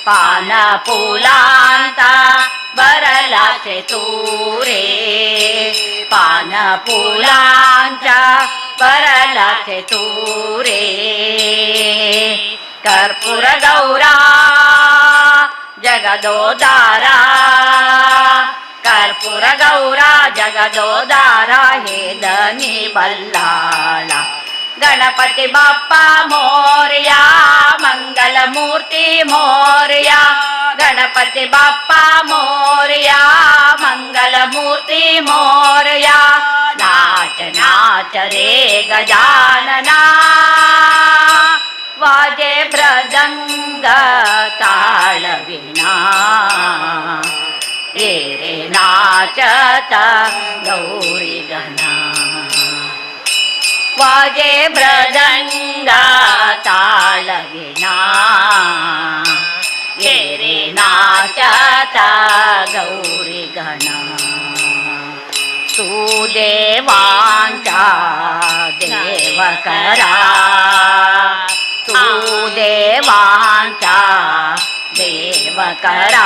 ಪಾನಪುಲಾಂತ ಬರಲಾಚೆ ತೂರೇ ಪಾನಪುಲಾಂಚ ಬರಲಾಚೆ ತೂರೇ ಕರ್ಪೂರ ಗೌರ ಜಗದೋದಾರ ಕರ್ಪೂರ ಗೌರ ಜಗದೋದಾರ ಹೇದನಿ ಬಲ್ಲಾಳ ಗಣಪತಿ ಬಪ್ಪ ಮೋರ್ಯ ಮಂಗಲ ಮೂರ್ತಿ ಮೋರ್ಯ ಗಣಪತಿ ಬಪ್ಪ ಮೋರ್ಯ ಮಂಗಲ ಮೂರ್ತಿ ಮೋರ್ಯ ನಾಚ ನಾಚ ರೇ ಗಜಾನನ ವಾಜೆ ಮೃದಂಗ ತಾಳ ವೀಣಾ ಏರೆ ನಾಚತ ಗೌರಿ ಗಣ ವಾಜೆ ಮೃದಂಗ ತಾಳ ವೀಣಾ ಏರೆ ನಾಚತ ಗೌರಿ ಗಣ ಸುದೇವಾಂಚ ದೇವಕರ ಸುದೇವಾಂಚ ದೇವಕರ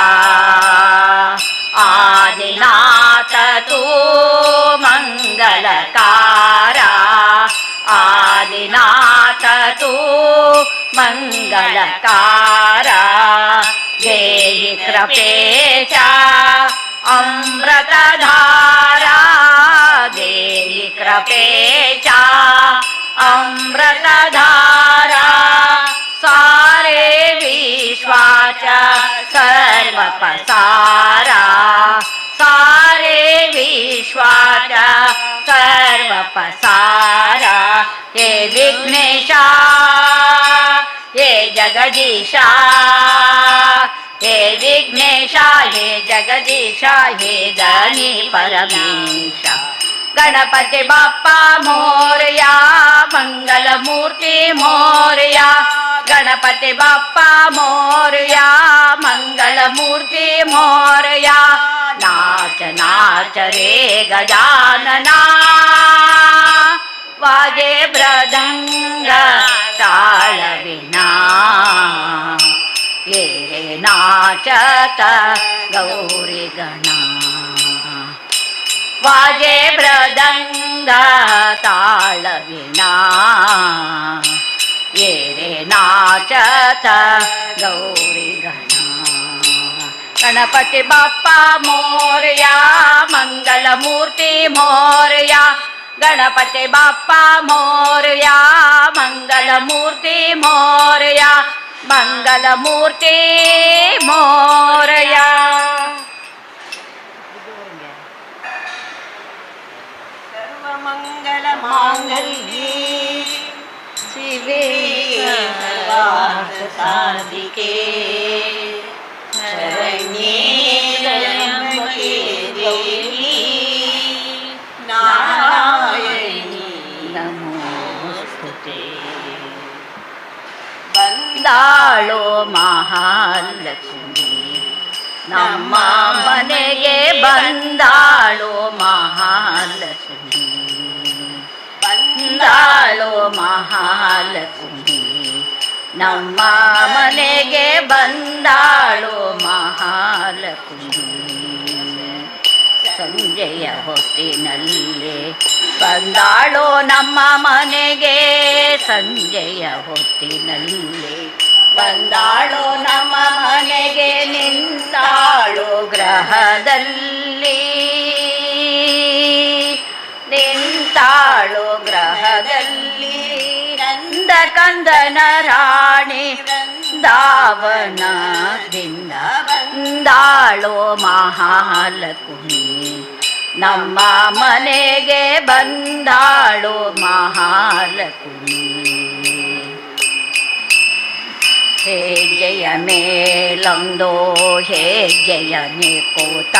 ಆದಿನಾಥ ತೂ ಮಂಗಳಕಾರ ಆದಿನಾಥ ತೂ ಮಂಗಳಕಾರ ದೇಹಿ ಕೃಪೇಚ ಅಮೃತಧಾರ ದೇಹಿ ಕೃಪೇಚ ಅಮೃತಧಾರ ಸಾರೇ ವಿಶ್ವಾಚ ಸರ್ವ ಪಸಾರ ಸಾರೇ ವಿಶ್ವಾಚ ಸರ್ವ ಪಸಾರ ಹೇ ವಿಘ್ನೇಶ ಹೇ ಜಗದೀಶ ಹೇ ವಿಘ್ನೇಶ ಹೇ ಜಗದೀಶ ಹೇ ಧನಿ ಪರಮೇಶ ಗಣಪತಿ ಬಪ್ಪ ಮೋರ್ಯ ಮಂಗಲ ಮೂರ್ತಿ ಮೋರ್ಯ ಗಣಪತಿ ಬಪ್ಪ ಮೋರ್ಯ ಮಂಗಲ ಮೂರ್ತಿ ಮೋರ್ಯ ನಾಚ ನಾಚ ರೇ ಗಜಾನನ ವಾಜೆ ಮೃದಂಗ ತಾಳ ವೀಣಾ ಏರೆ ನಾಚತ ಗೌರಿ ಗಣ ವಾಜೆ ಮೃದಂಗ ತಾಳ ವೀಣಾ ಏರೆ ನಾಚತ ಗೌರಿ ಗಣ ಗಣಪತಿ ಬಪ್ಪ ಮೋರ್ಯ ಮಂಗಲ ಮೂರ್ತಿ ಮೋರ್ಯ ಗಣಪತಿ ಬಪ್ಪ ಮೋರ್ಯ ಮಂಗಲ ಮೂರ್ತಿ ಮೋರ್ಯ ಮಂಗಲ ಮೂರ್ತಿ ಮೋರ್ಯ ಮಂಗಲ ಮಾಂಗಲ್ಯೇ ಶಿವೆ ಸಾಧಿಕೆ ಶರಣ್ಯೇ ತ್ರ್ಯಂಬಕೆ ದೇವಿ ನಾರಾಯಣಿ ನಮೋಸ್ತುತೇ ಬಂದಾಳೋ ಮಹಾಲಕ್ಷ್ಮಿ ನಮ್ಮ ಮನೆಗೆ ಬಂದಾಳೋ ಮಹಾಲಕ್ಷ್ಮಿ ಬಂದಾಳೋ ಮಹಾಲಕ್ಷ್ಮಿ ನಮ್ಮ ಮನೆಗೆ ಬಂದಾಳೋ ಮಹಾಲಕ್ಷ್ಮಿ ಸಂಜೆಯ ಹೊತ್ತಿನಲ್ಲಿ ಬಂದಾಳೋ ನಮ್ಮ ಮನೆಗೆ ಸಂಜೆಯ ಹೊತ್ತಿನಲ್ಲಿ ಬಂದಾಳೋ ನಮ್ಮ ಮನೆಗೆ ನಿಂತಾಳೋ ಗ್ರಹದಲ್ಲಿ ನಿಂತಾಳೋ ಗ್ರಹದಲ್ಲಿ ನಂದ ಕಂದನ ರಾಣಿ ದಾವನದಿಂದ ಬಂದಾಳೋ ಮಹಾಲಕ್ಷ್ಮಿ ನಮ್ಮ ಮನೆಗೆ ಬಂದಾಳೋ ಮಹಾಲಕ್ಷ್ಮಿ ಹೆಜ್ಜೆಯ ಮೇಲೊಂದು ಹೆಜ್ಜೆಯ ನಿಕೂತ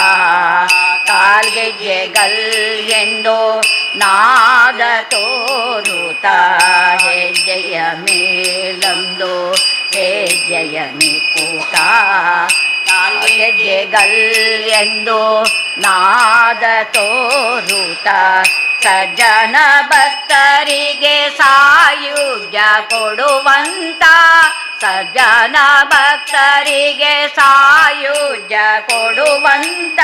ಕಾಲ್ಗೆಜ್ಜೆಗಲ್ ಎಂದು ನಾದ ತೋರುತ ಹೆಜ್ಜೆಯ ಮೇಲೊಂದು ಹೆಜ್ಜೆಯ ನಿಕೂತ ಕಾಲ್ಗೆಜ್ಜೆಗಲ್ ಎಂದು ನಾದ ತೋರುತ ಸಜ್ಜನ ಭಕ್ತರಿಗೆ ಸಾಯುಜ್ಯ ಕೊಡುವಂತ ಸಜ್ಜನ ಭಕ್ತರಿಗೆ ಸಾಯುಜ್ಯ ಕೊಡುವಂತ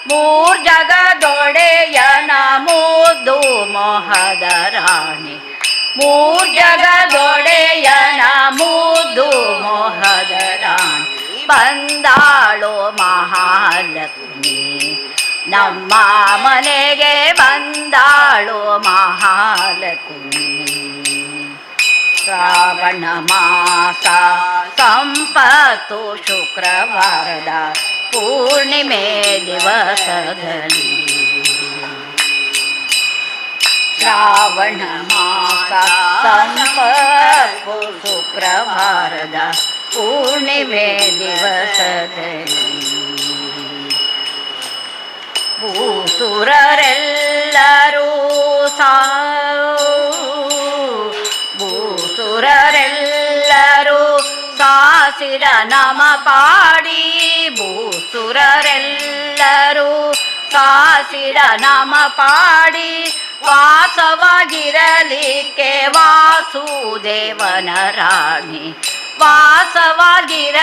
ಮೂರ್ ಜಗದೊಡೆಯನ ಮುದ್ದು ಮೊಹದ ರಾಣಿ ಮೂರ್ ಜಗದೊಡೆಯನ ಮುದ್ದು ಮೊಹದ ರಾಣಿ ಬಂದಾಳೋ ಮಹಾಲಕ್ಷ್ಮಿ ನಮ್ಮ ಮನೆಗೆ ಬಂದಾಳೋ ಮಹಾಲಕ್ಷ್ಮಿ ಶ್ರಾವಣ ಮಾಸ ಸಂಪತ್ತು ಶುಕ್ರವಾರದ ಪೂರ್ಣಿಮೆ ದಿವಸದಲ್ಲಿ ಶ್ರಾವಣ ಮಾಸ ಸಂಪತ್ತು ಶುಕ್ರವಾರದ ಪೂರ್ಣಿಮೆ ದಿವಸದಲ್ಲಿ ಭೂಸುರರೆಲ್ಲರೂ ಭೂಸುರರೆಲ್ಲರೂ ಸಾಸಿರ ನಮ ಪಾಡಿ ಭೂಸುರರೆಲ್ಲರೂ ಸಾಸಿರ ನಮ ಪಾಡಿ ವಾಸವಾಗಿರಲಿಕ್ಕೆ ವಾಸುದೇವನ ರಾಣಿ ವಾಸವಾಗಿರಲಿಕ್ಕೆ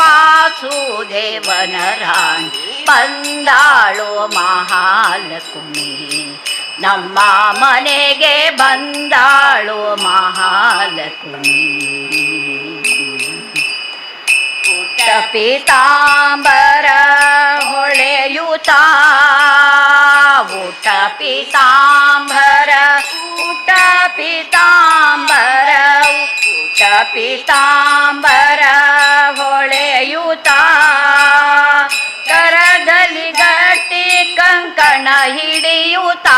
ವಾಸುದೇವನ ರಾಣಿ ಬಂದಾಳೋ ಮಹಾಲಕ್ಷ್ಮಿ ನಮ್ಮ ಮನೆಗೆ ಬಂದಾಳೋ ಮಹಾಲಕ್ಷ್ಮಿ ಪುಟ್ಟ ಪೀತಾಂಬರ ಹೊಳೆಯುತ್ತ ಊಟ ಪೀತಾಂಬರ ಊಟ ಪೀತಾಂಬರ ಊಟ ಪೀತಾಂಬರ ಹೊಳೆಯುತ್ತ ಕರದಲ್ಲಿ ಗಟ್ಟಿ ಕಂಕಣ ಹಿಡಿಯುತ್ತ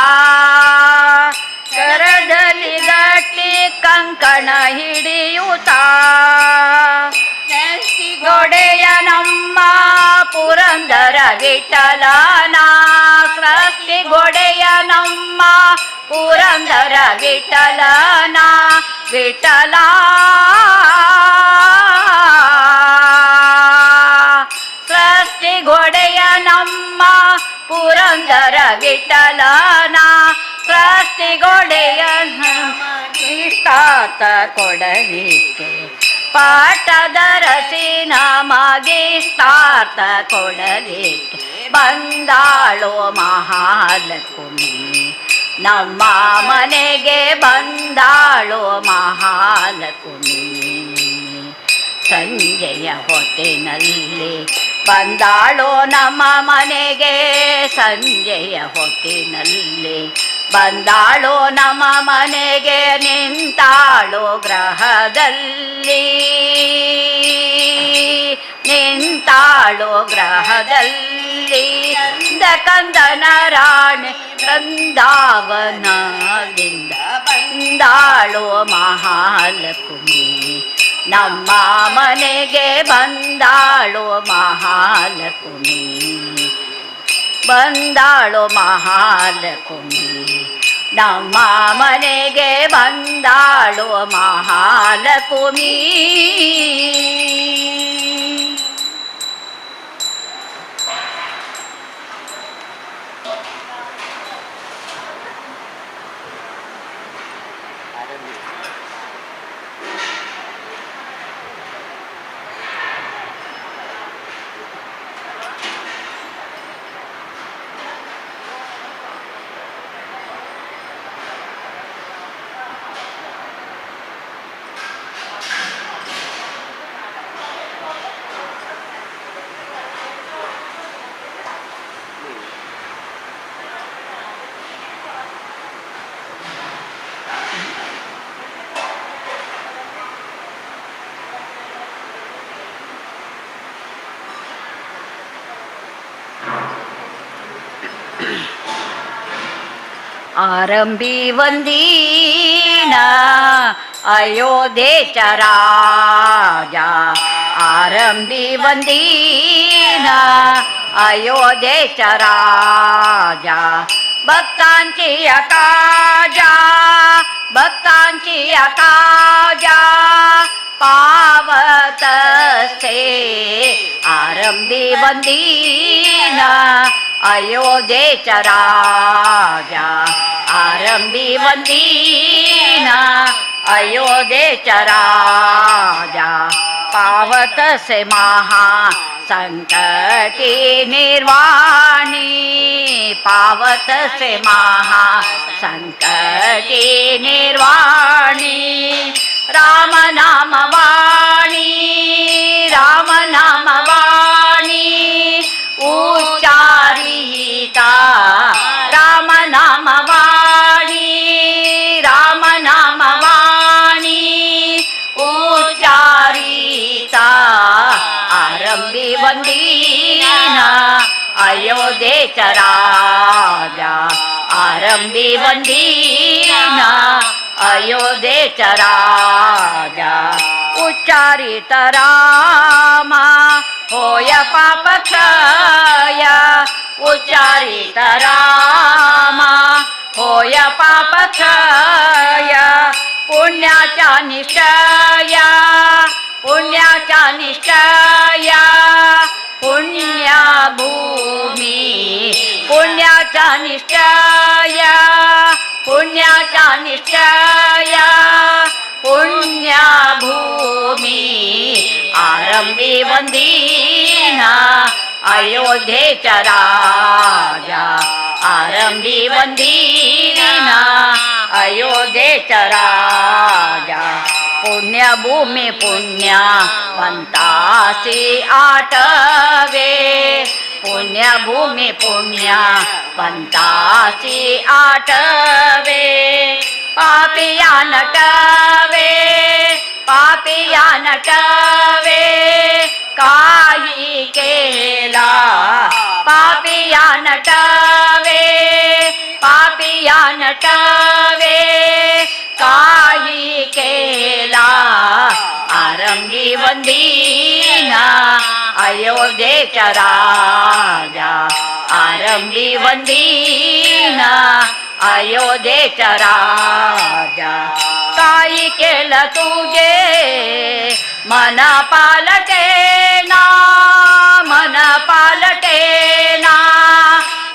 ಕರದಲ್ಲಿ ಗಟ್ಟಿ ಕಂಕಣ ಹಿಡಿಯುತ್ತ ಗೊಡೆಯ ನಮ್ಮ ಪುರಂದರ ವಿಠಲನ ಸೃಷ್ಟಿ ಗೊಡೆಯ ನಮ್ಮ ಪುರಂದರ ವಿಠಲನ ವಿಠಲ ಸೃಷ್ಟಿ ಗೊಡೆಯ ನಮ್ಮ ಪುರಂದರ ವಿಠಲನ ಸೃಷ್ಟಿ ಗೊಡೆಯ ಇಷ್ಟಾತ ಕೊಡಲಿಕ್ಕೆ ಪಾಠದ ರಸಿ ನಮಗಿಷ್ಟಾರ್ಥ ಕೊಡಲಿಕ್ಕೆ ಬಂದಾಳೋ ಮಹಾಲಕ್ಷ್ಮಿ ನಮ್ಮ ಮನೆಗೆ ಬಂದಾಳೋ ಮಹಾಲಕ್ಷ್ಮಿ ಸಂಜೆಯ ಹೊತ್ತಿನಲ್ಲಿ ಬಂದಾಳೋ ನಮ್ಮ ಮನೆಗೆ ಸಂಜೆಯ ಹೊತ್ತಿನಲ್ಲಿ ಬಂದಾಳೋ ನಮ್ಮ ಮನೆಗೆ ನಿಂತಾಳೋ ಗ್ರಹದಲ್ಲಿ ನಿಂತಾಳೋ ಗ್ರಹದಲ್ಲಿ ಕಂದನ ರಾಣಿ ಬೃಂದಾವನದಿಂದ ಬಂದಾಳೋ ಮಹಾಲಕ್ಷ್ಮಿ ನಮ್ಮ ಮನೆಗೆ ಬಂದಾಳೋ ಮಹಾಲಕ್ಷ್ಮಿ ಬಂದಾಳೋ ಮಹಾಲಕ್ಷ್ಮಿ ನಮ್ಮ ಮನೆಗೆ ಬಂದಾಳೋ ಮಹಾಲಕ್ಷ್ಮಿ ಆರಂಭಿ ವಂದೀನ ಅಯೋಧ್ಯೆಯ ರಾಜ ಆರಂಭಿ ವಂದೀನ अयोध्येच राजा भक्तांची अकाजा भक्तांची अकाजा पावत से आरंभी वंदीन अयोध्येच राजा आरंभी वंदीन अयोध्येच राजा पावत से महा संकटी निर्वाणी पावत से महा संकटी निर्वाणी राम नाम वाणी राम नाम वाणी उच्चारिता राम नाम वाणी राम नाम वाणी उच्चारिता आरंभी वंदीना अयोध्येचा राजा आरंभी वंदीना अयोध्येचा राजा उच्चारित रामा होय पापक्षय उच्चारित रामा होय पापक्षय पुण्याचा निश्चय पुण्याचा निश्चय पुण्यभूमी पुण्याचा निश्चय पुण्याचा निश्चय पुण्यभूमी आरंभी वंदीना अयोध्येचा राजा आरंभी वंदीना अयोध्येचा राजा पुण्यभूमी पुण्यवंतासी आठवे पुण्यभूमी पुण्यवंतासी आठवे पापिया नटवे पापिया नटवे काही केला पापिया नटवे पापिया नटवे काही केला आरंभी वंदीना अयोध्येचा राजा आरंभी वंदीना अयोध्येचा राजा काही केलं तुझे मन पालटेना मन पालटेना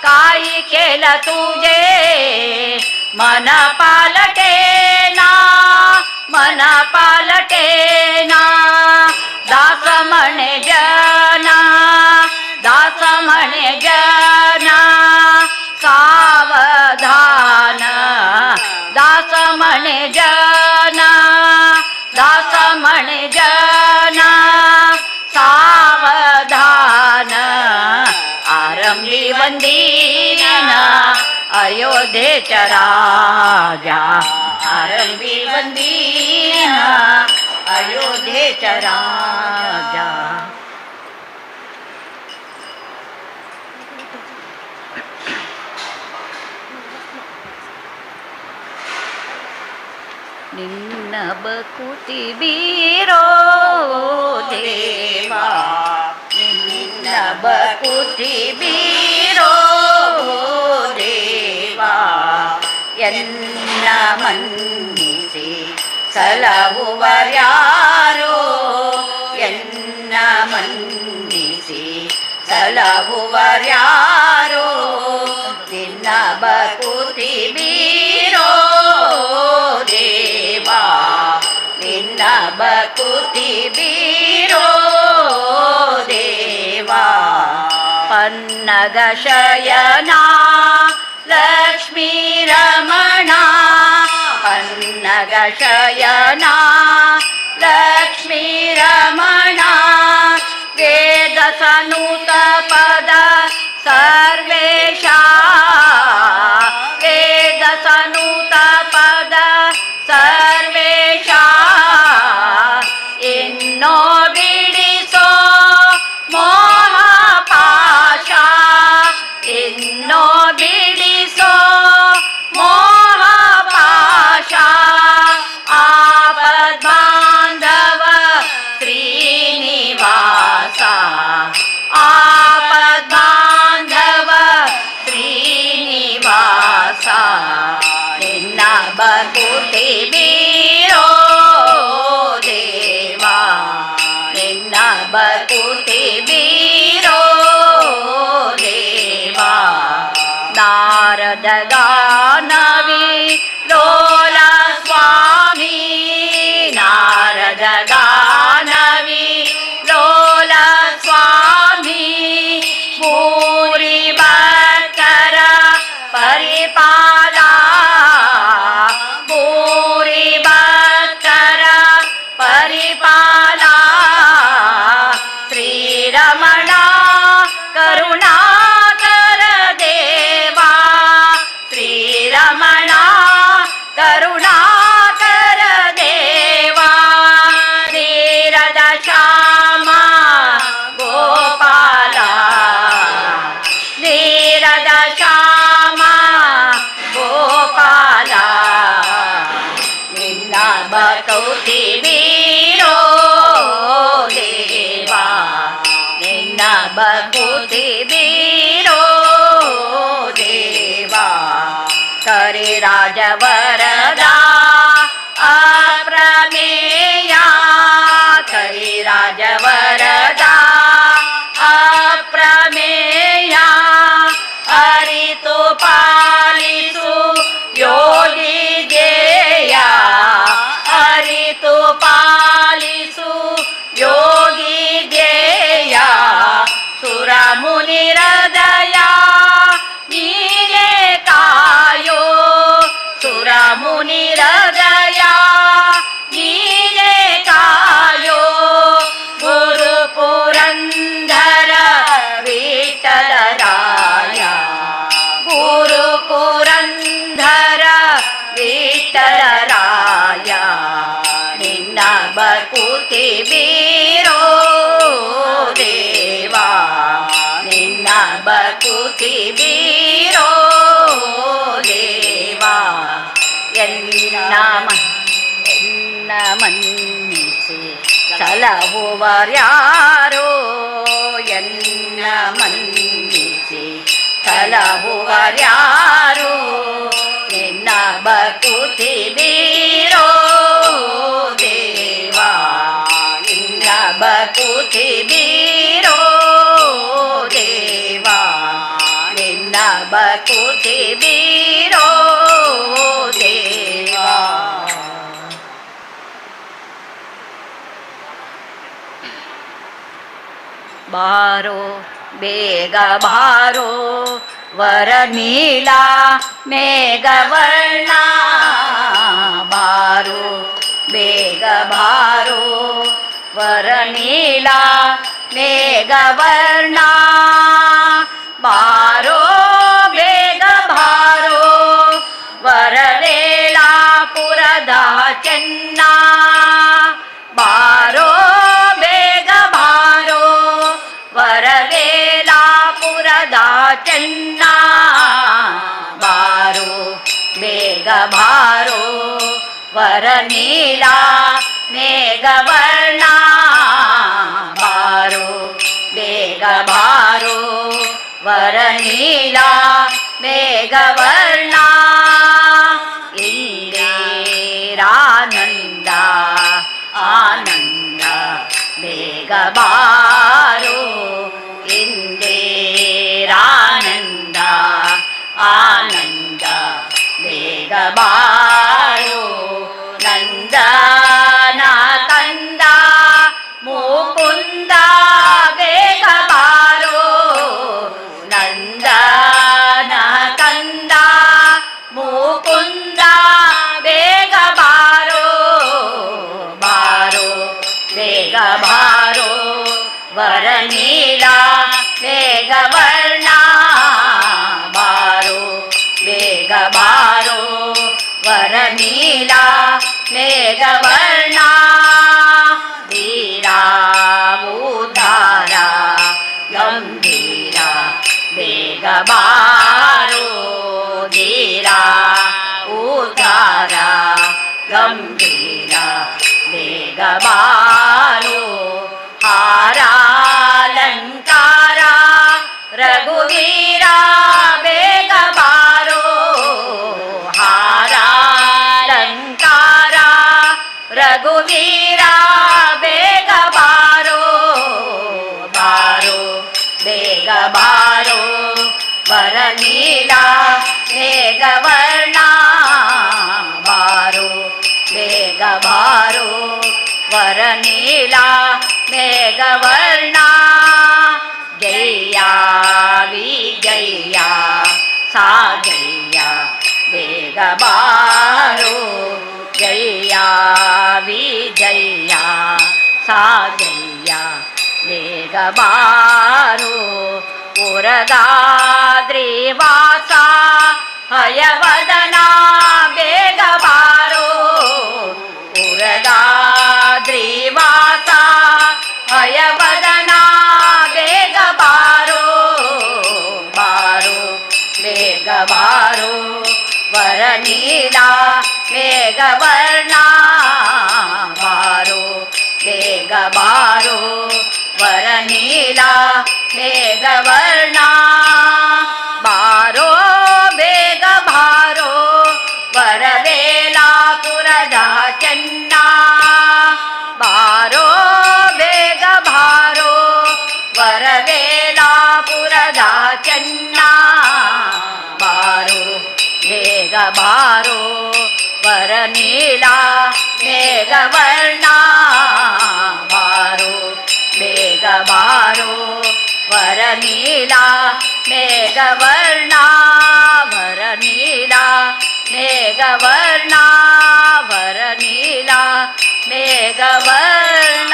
काही केलं तुझे मन पालटेना मन पालटेना दास म्हणे जना दास म्हणे जना सावधान दास म्हणे जना दास म्हणे जना सावधान आरंभी वंदीना अयोध्येचा राजा आरंभी वंदीना अयोध्येचा राजा ನಿನ್ನ ಬಕುತಿ ಬೀರೋ ದೇವಾ ನಿನ್ನ ಬಕುತಿ ಬೀರೋ ದೇವಾ ಎನ್ನ ಮನ್ನಿಸಿ ಸಲಹುವರ್ಯಾರೋ ಎನ್ನ ಮನ್ನಿಸಿ ಸಲಹುವರ್ಯಾರೋ ನಿನ್ನ ಬಕುತಿ ಬೀರೋ ದೇವಾ ನಿನ್ನ ಬಕುತಿ ಬೀರೋ ದೇವಾ ಪನ್ನಗ ಶಯನ ಲಕ್ಷ್ಮೀ ರಮಣ ಪನ್ನಗ ಶಯನ ಲಕ್ಷ್ಮೀ ರಮಣ ವೇದ ಸನೂತ ಪದ ಸರ್ವೇಶ ವೇದ ಸನೂತ ಪದ ಸರ್ವೇಶ ಇನ್ನೋ ಬಿಡಿಸೋ ಮೋಹ ಪಾಶ ಇನ್ನೋ ಬಿಡಿಸೋ ಮೋಹ ಪಾಶ ಆಪದ್ ಬಾಂಧವ ಶ್ರೀನಿವಾಸ ಆಪದ್ ಬಾಂಧವ ಶ್ರೀನಿವಾಸ ನಿನ್ನ ಬಕುತಿ ಬೀರೋ ದೇವಾ ನಿನ್ನ ಬಕುತಿ ಬೀರೋ ದೇವಾ ನಾರದ ಗಾನವಿ ಲೋಲ ಸ್ವಾಮಿ ನಾರದ ಗಾನವಿ ಬಕುತಿ ಬೀರೋ ದೇವಾ ನಿನ್ನ ಬಕುತಿ ಬೀರೋ ದೇವಾ ಎನ್ನ ಮನ್ನಿಸಿ ಸಲಹುವರ್ಯಾರೋ ಎನ್ನ ಮನ್ನಿಸಿ ಸಲಹುವರ್ಯಾರೋ ನಿನ್ನ ಬಕುತಿ ಬೀರೋ ದೇವಾ ನಿನ್ನ ಬಕುತಿ ಬೀರೋ ದೇವಾ ನಿನ್ನ ಬಕುತಿ ಬೀರೋ ದೇವಾ. ಬಾರೋ ಬೇಗ ಬಾರೋ ವರ ನೀಲ ಮೇಘವರ್ಣ ಬಾರೋ ಬೇಗ ಬಾರೋ ವರ ನೀಲ ಮೇಘವರ್ಣ ಬಾರೋ ಬೇಗ ಬಾರೋ ವರವೇಳಾಪುರದ ಚೆನ್ನ ಬಾರೋ ಬೇಗ ಬಾರೋ ವರವೇಳಾಪುರದ ಚೆನ್ನ ಬಾರೋ ಬೇಗ ಬಾರೋ ವರ ನೀಲ ಮೇಘವರ್ಣ ಬಾರೋ ಬೇಗ ಬಾರೋ ವರ ನೀಲ ಮೇಘವರ್ಣ ಇಂದಿರಾನಂದ ಆನಂದ ಬೇಗ ಬಾರೋ ಇಂದಿರಾನಂದ ಆನಂದ ಬೇಗ ಬಾರೋ ನಂದನ ಕಂದ ಮುಕುಂದ ಬೇಗ ಬಾರೋ ನಂದನ ಕಂದ ಮುಕುಂದ ಬೇಗ ಬಾರೋ ಬಾರೋ ಬೇಗ ಬಾರೋ ವರ ನೀಲ ಮೇಘವರ್ಣ ಬಾರೋ ಬೇಗ ಬಾರೋ ವರ ನೀಲ ಮೇಘವರ್ಣ ಧೀರಾ ಉದ್ಧಾರ ಗಂಭೀರ ಬೇಗ ಬಾರೋ ಧೀರಾ ಉದ್ಧಾರ ಗಂಭೀರ ಬೇಗ ಬಾರೋ ಹಾರಾಲಂಕಾರ ರಘುವೀರ ಬೇಗ ಬಾರೋ ಹಾರಾಲಂಕಾರ ರಘುವೀರ ಬೇಗ ಬಾರೋ ಬಾರೋ ಬೇಗ ಬಾರೋ ವರ ನೀಲ ಮೇಘವರ್ಣ ಬಾರೋ ಬೇಗ ಬಾರೋ ವರ ನೀಲ ಮೇಘವರ್ಣ ಜಯ ವಿಜಯ ಸಾಜಯ ಬೇಗ ಬಾರೋ ಜಯ ವಿಜಯ ಸಾಜಯ ಬೇಗ ಬಾರೋ ಪುರಗಾದ್ರಿವಾಸ ಹಯವದನ ಬೇಗ ಬಾರೋ ಪುರಗಾದ್ರಿವಾಸ ಹಯವದನ ಬೇಗ ಬಾರೋ ಬಾರೋ ಬೇಗ ಬಾರೋ ವರ ನೀಲ ಮೇಘವರ್ಣ ಬಾರೋ ಬೇಗ ಬಾರೋ ವರ ನೀಲ ಮೇಘವರ್ಣ ಬಾರೋ ಬೇಗ ಬಾರೋ ವರವೇಲಾಪುರದ ಚೆನ್ನ ಬಾರೋ ಬೇಗ ಬಾರೋ ವರವೇಲಾಪುರದ ಚೆನ್ನ ಬಾರೋ ಬೇಗ ಬಾರೋ ವರ ನೀಲ ಮೇಘವರ್ಣ ಬಾರೋ ಬೇಗ ಬಾರೋ ವರ ನೀಲ ಮೇಘವರ್ಣ ವರ ನೀಲ ಮೇಘವರ್ಣ ವರ ನೀಲ ಮೇಘವರ್ಣ.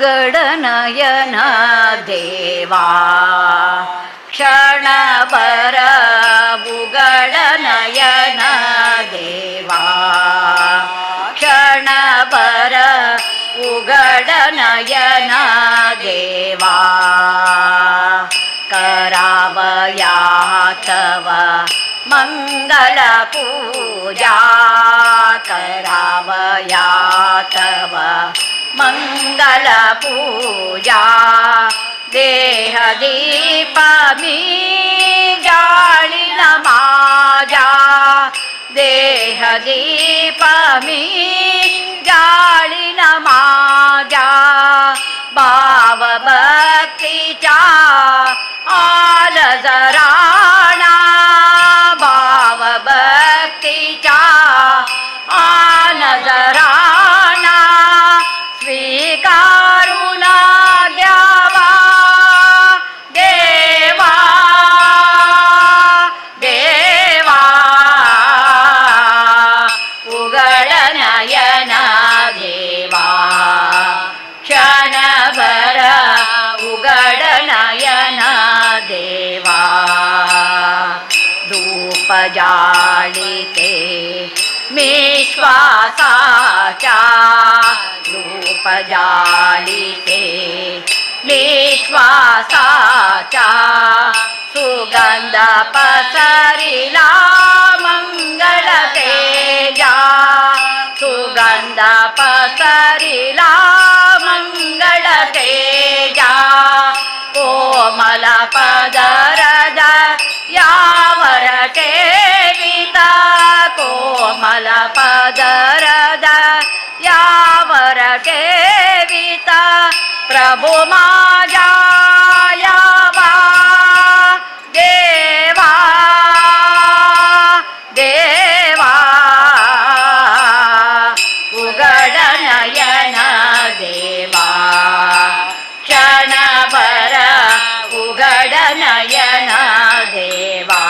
ಉಗಡನಯನ ದೇವಾ ಕ್ಷಣಭರ ಉಗಡನಯನ ದೇವಾ ಕ್ಷಣಭರ ಉಗಡನಯನ ದೇವಾ करावया तव मंगल पूजा करावया तव मंगल पूजा देह दीप मी जाळिन माझ्या देह दीप मी जाळिन माझ्या भाव भक्तीच्या आलज राणा भाव भक्तीच्या आलज राणा स्वीकारून घ्यावा देवा देवा उघड नयन देवा क्षणभर उघड नयन देवा धूप जाळीते मी श्वासाच्या धूप जाळीते मी श्वासाच्या सुगंध पसरिला मंगल तेजा सुगंध पसरिला मंगल तेजा कोमल पदरद यावर ठेविता कोमल पदरद यावर ठेविता प्रभु माझ्या यावा देवा देवा उघड नयन देवा क्षणभर उघड नयन देवा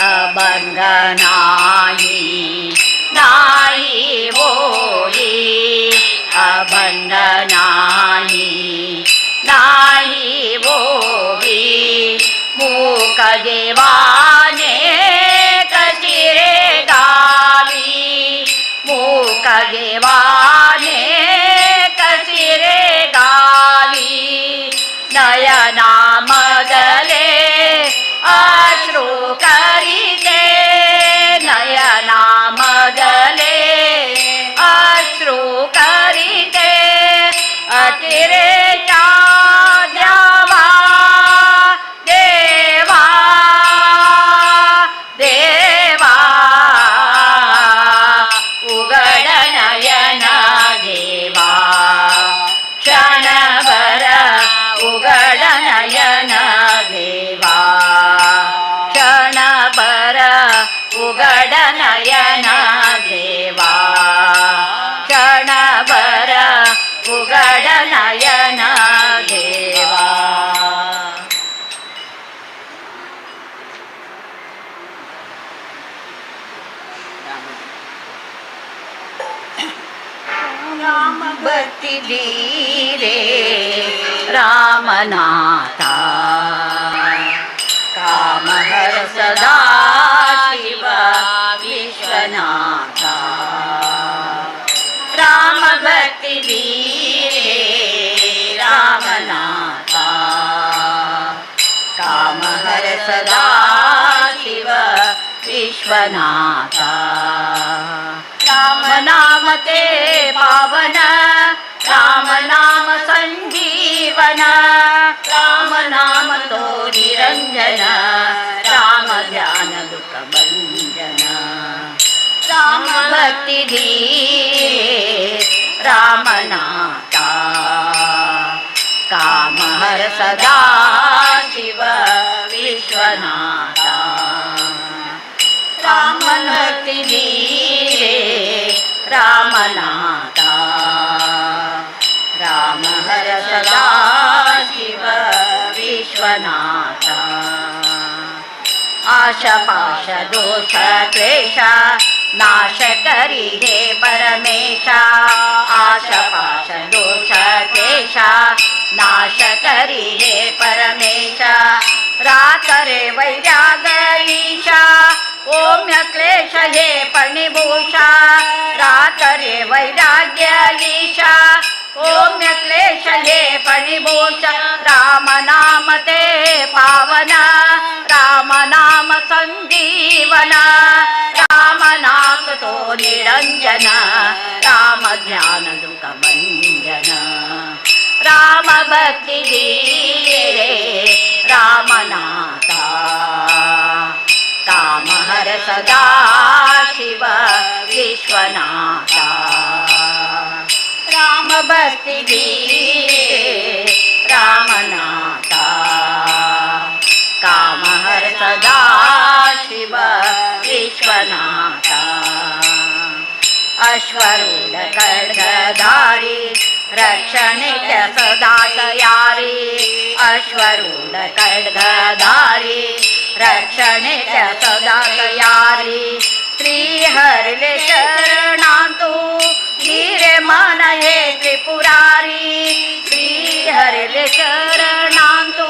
अभंग नाही नाही होई अभंग नाही नाही होई मूक देवाने कशी रे गावी मूक देवाने कशी रे गावी नयना मदले अश्रू करीते नयना मदले अश्रू करीते अतिरेच्या द्यावा देवा देवा उघड नयन देवा क्षणभर उघड नयन देवा क्षणभर उघड नयन देवा क्षणभर उघड नयन देवा राम भक्ति धीरे रामनाथा काम हर सदा शिव विश्वनाथा राम भक्ति धीरे रामनाथा काम हर सदा शिव विश्वनाथा राम नाम ते पावन राम नाम संजीवन राम नाम तो निरंजन राम ध्यान दुख भंजन राम भक्ति धीरे रामनाथा काम हर सदा शिव विश्वनाथा राम भक्ति धीरे रामनाथा राम हर सदा शिव विश्वनाथा आशपाश दोष क्लेश नाश करी हे परमेशा आशपाश दोष क्लेश नाश करी हे परमेशा रात रे वैराग ईशा ओम्य क्लेश हे पणिभूषा रात रे वैराग्य ईशा ओम्य क्लेश हे पणिभूषा राम नाम ते पावन राम नाम संजीवन राम नाम तो निरंजन राम ज्ञान दुख भंजन राम भक्ति धीरे राम नाथा काम हर सदा शिव विश्वनाथा राम भक्ति धीरे राम नाथा काम हर सदा शिव विश्वनाथा अश्वरूढ़ खड्गधारी रक्षणे च सदा तयारी अश्वरूढ़ खड्गधारी रक्षणे च सदा तयारी श्री हरिले चरणांतु धीरे मन हे त्रिपुरारी श्री हरिले चरणांतु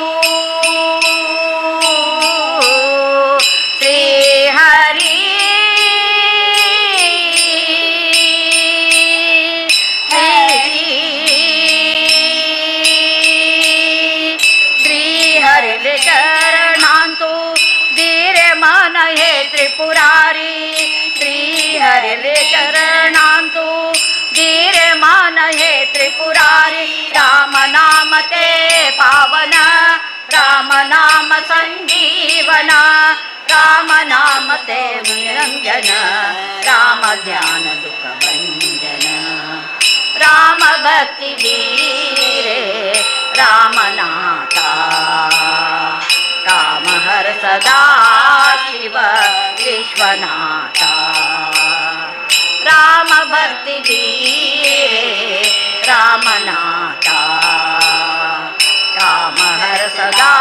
श्री हरि त्रिपुरारी श्री हरिले चरणांतु धीरे मान हे त्रिपुरारी राम नाम ते पावन राम नाम संजीवन राम नाम ते निरंजन राम ध्यान दुख भंजन राम भक्ति धीरे राम नाथा काम हर सदा शिव विश्वनाथा राम भक्ति धीरे राम नाथा काम हर सदा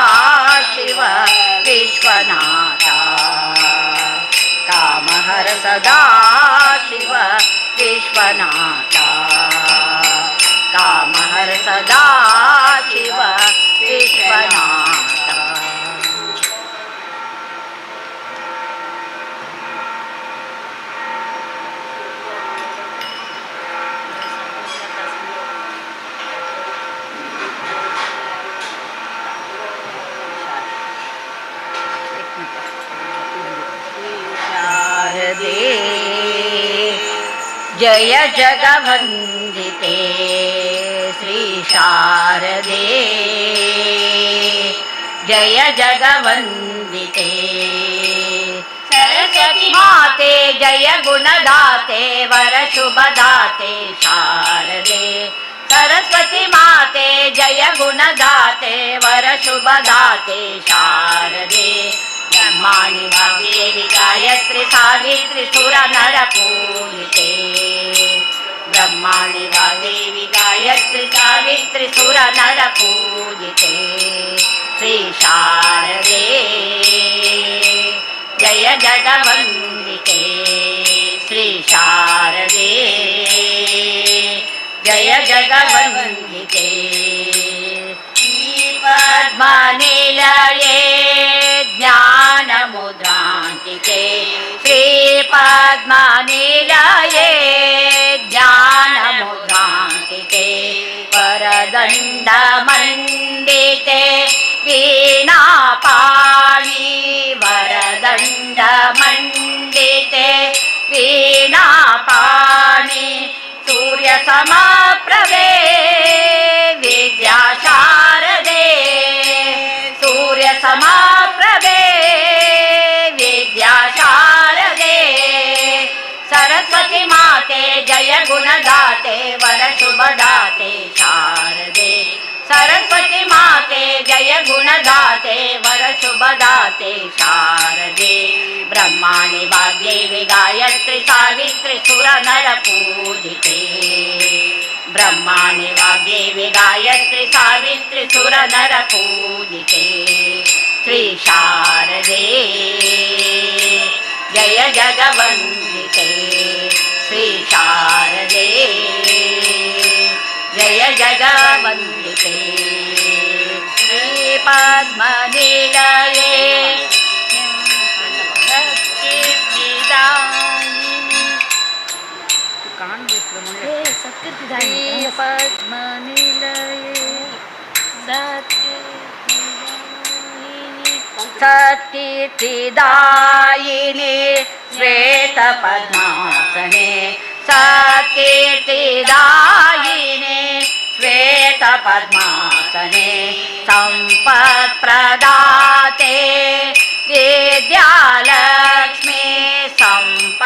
शिव विश्वनाथा काम हर सदा शिव विश्वनाथा काम हर सदा शिव विश्वनाथा जय जगवंदिते श्री शारदे जय जगवंदिते सरस्वती माते जय गुणदाते वर शुभदाते शारदे सरस्वती माते जय गुणदाते वर शुभदाते शारदे ब्रह्माणि वाग्देवी गायत्री सावित्री सुर नर पूजिते ब्रह्माणि वाग्देवी गायत्री सावित्री सुर नर पूजिते श्री शारदे जय जगवंदिते श्री शारदे जय जगवंदिते पद्मनिलये ज्ञान मुद्रान्तिके श्री पद्मनिलये ज्ञान मुद्रान्तिके वरदण्ड मंडिते वीणापाणि वरदण्ड मंडिते वीणापाणि सूर्य समप्रभे विद्या शारदे सूर्य समप्रभे विद्या शारदे सरस्वती माते जय गुणदाते वर शुभदाते शारदे सरस्वती माते जय गुणदाते वर शुभदाते शारदे ब्रह्माणि वाग्देवी गायत्री सावित्री सुर नर पूजिते ब्रह्माणि वाग्देवी गायत्री सावित्री सुर नर पूजिते ಶ್ರೀ ಶಾರದೆ ಜಯ ಜಗವಂದಿತೆ ಶ್ರೀ ಶಾರದೆ ಜಯ ಜಗವಂದಿತೆ ಶ್ರೀ ಪದ್ಮನಿಲಯೇ सत्कीर्तिदायिनी श्वेत पद्मासने सत्कीर्तिदायिनी श्वेत पद्मासने संपत्प्रदाते विद्यालक्ष्मी संपत्प्रदाते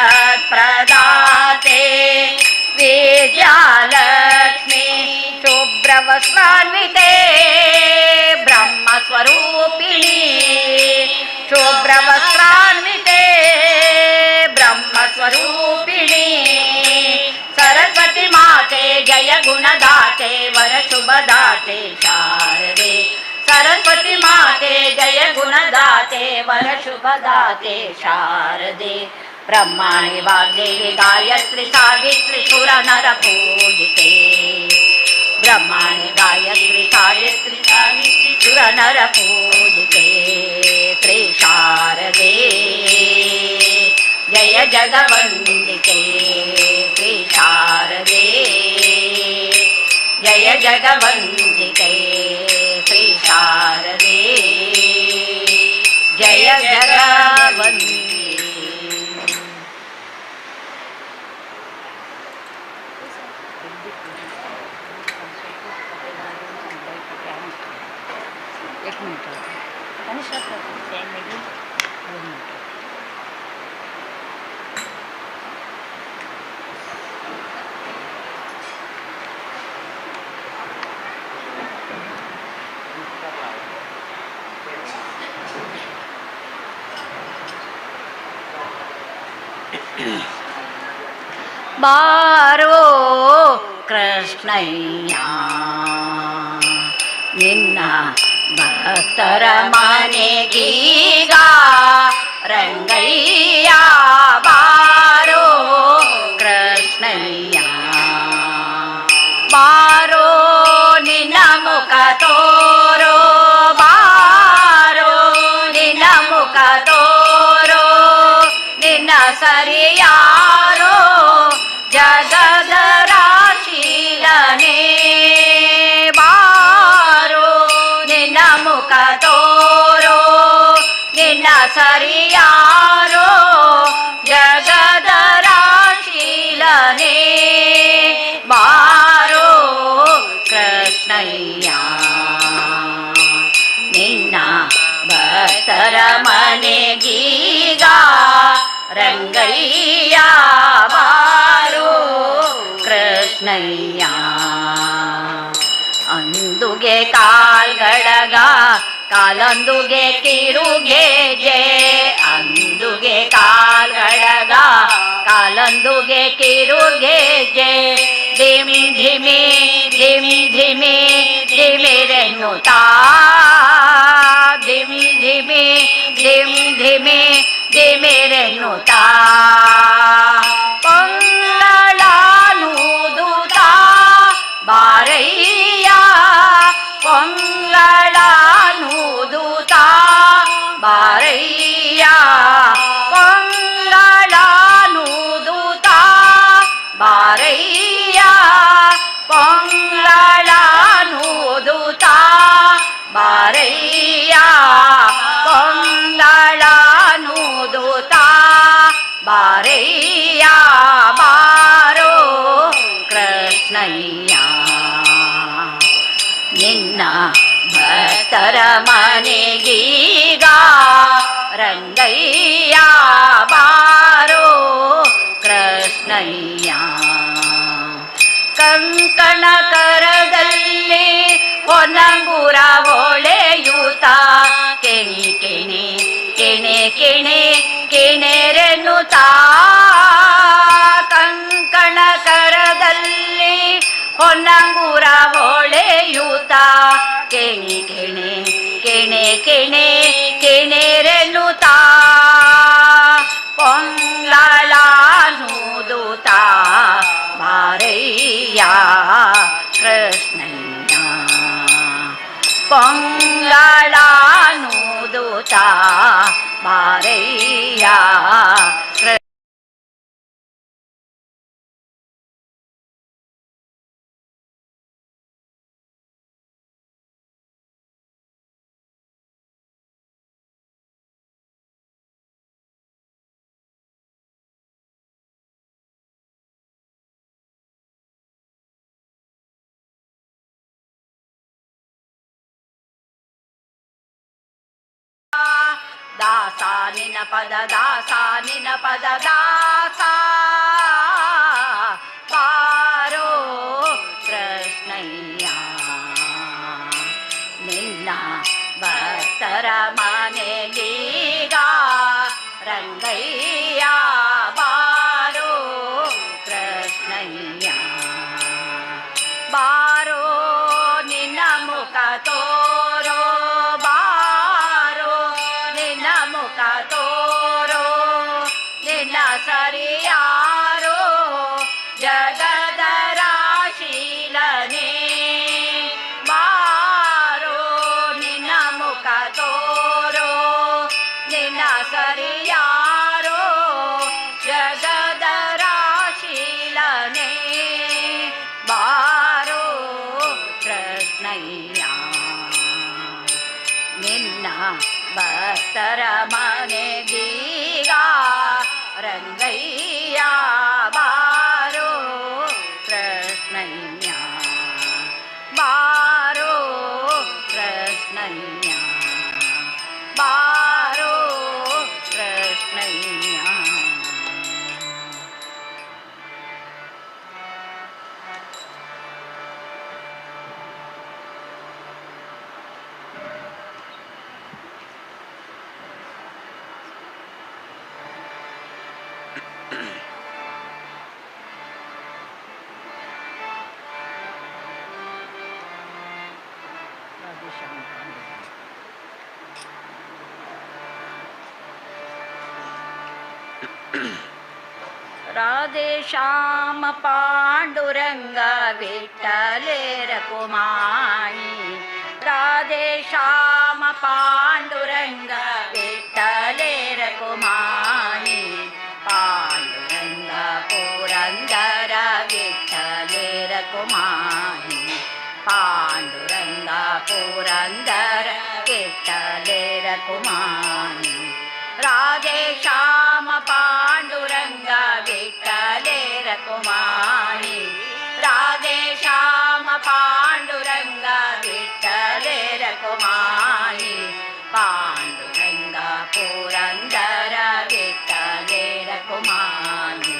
विद्यालक्ष्मी शुभ्रवस्त्रान्विते ब्रह्मस्वरूपिणी शुभ्रवस्त्रान्विते ब्रह्मस्वरूपिणी सरस्वती माते जय गुणदाते वर शुभदाते शारदे सरस्वती माते जय गुणदाते वर शुभदाते शारदे ब्रह्माणि वाग्देवी गायत्री सावित्री सुरनर पूजिते ब्रह्माणि गायत्री सावित्री सुरनर पूजिते श्री शारदे जय जगवन्दिते श्री शारदे जय जगवन्दिते श्री शारदे जय जगवन्दिते एक मिनट ಬಾರೋ ಕೃಷ್ಣಯ್ಯ ನಿನ್ನ ಭಕ್ತರ ಮನೆಗೀಗ ರಂಗಯ್ಯ ಬಾರೋ ಕೃಷ್ಣಯ್ಯ ಬಾರೋ ನಿನ್ನ ಮುಖ ತೋರೋ ಬಾರೋ ನಿನ್ನ ಮುಖ ತೋರೋ ನಿನ್ನ ಸರಿಯಾರೋ ಜಗದ ರಾಶೀಲನೇ ಬಾರೋ ನಿನ್ನ ಮುಖ ತೋರೋ ನಿನ್ನ ಸರಿಯಾರೋ ಜಗದ ರಾಶೀಲನೇ ಬಾರೋ ಕೃಷ್ಣಯ್ಯ ನಿನ್ನ ಭಕ್ತರ ಮನೆಗೀಗ ರಂಗಯ್ಯ ಬಾರೋ ಕೃಷ್ಣಯ್ಯ ಅಂದುಗೆ ಕಾಲ್ಗಡಗ ಕಾಲಂದುಗೆ ಕಿರುಗೆಜೆ ಅಂದುಗೆ ಕಾಲ್ಗಡಗ ಕಾಲಂದುಗೆ ಕಿರುಗೆಜೆ ಧಿಮ್ ಧಿಮಿ ಧಿಮ್ ಧಿಮಿ ಧಿಮಿರೆನ್ನುತ್ತಾ ಧಿಮ್ ಧಿಮಿ ಧಿಮ್ ಧಿಮಿ ಧಿಮಿರೆನ್ನುತ್ತಾ ಪೊಂಗಳಾನುದುತ್ತಾ ಬಾರಯ್ಯ ಪೊಂಗಳಾನುದುತ್ತಾ ಬಾರಯ್ಯ ಪೊಂಗಳಾನುದುತ್ತಾ ಬಾರಯ್ಯ ಪೊಂಗಳಾನುದುತ್ತಾ ಬಾರಯ್ಯ ಪೊಂಗಳಾನುದುತ್ತಾ ಬಾರಯ್ಯ ಬಾರೋ ಕೃಷ್ಣಯ್ಯ ನಿನ್ನ ಭಕ್ತರ ಮನೆಗೀಗ ರಂಗಯ್ಯ ಬಾರೋ ಕೃಷ್ಣಯ್ಯ ಕಂಕಣ ಕರದಲ್ಲಿ ಹೊನಂಗುರ ಒಳೆಯೂತ ಕೆಣಿ ಕೆಣೆ ಕೆಣೆ ಕೆಣೆ ಕೆಣೆರೆನ್ನುತ್ತಾ ಕಂಕಣ ಕರದಲ್ಲಿ ಹೊನಂಗುರ ಒಳೆಯೂತ ಕೆಣಿ ಕೆಣೆ ಕೆಣೆ ಕೆಣೆ ಕೆಣೆರೆನ್ನುತ್ತಾ ಪೊಂಗಳಾನುದುತ್ತಾ ಬಾರಯ್ಯ ಕೃಷ್ಣಯ್ಯ ಪೊಂಗಳಾನುದುತ್ತಾ ಬಾರಯ್ಯ ದಾಸ ನಿನ ಪದ ದಾಸ ನಿನ ಪದ ದಾಸ ಬಾರೋ ಕೃಷ್ಣಯ್ಯ ನಿನ್ನ ಭಕ್ತರ ಮನೆಗೀಗ ರಂಗಯ್ಯ ಬಾರೋ ಕೃಷ್ಣಯ್ಯ ಬಾರೋ ನಿನ್ನ ಮುಖ ತೋರೋ ತೋರೋ ನಿನ್ನ ಸರಿಯಾರೋ ಜಗದ ರಾಶೀಲನೆ ಬಾರೋ ನಿನ್ನ ಮುಖ ತೋರೋ ನಿನ್ನ ಸರಿಯಾರೋ ಜಗದ ರಾಶೀಲನೆ ಬಾರೋ ಕೃಷ್ಣಯ್ಯ ನಿನ್ನ ಭಕ್ತರ ಮನೆಗೀಗ ರಂಗಯ್ಯ ಬಾರೋ ಕೃಷ್ಣಯ್ಯ ಬಾರೋ ಕೃಷ್ಣಯ್ಯ ಬಾರೋ ಕೃಷ್ಣಯ್ಯ राधे श्याम पांडुरंग विठ्ठले रकुमाई राधे श्याम पांडुरंग विठ्ठले रकुमाई पांडुरंग पुरंदर विठ्ठले रकुमाई पांडुरंग पुरंदर विठ्ठले रकुमाई राधे श्याम पांडुरंग विठ्ठले रकुमाई राधे श्याम पांडुरंग विठ्ठले रकुमाई पांडुरंग पुरंदर विठ्ठले रकुमाई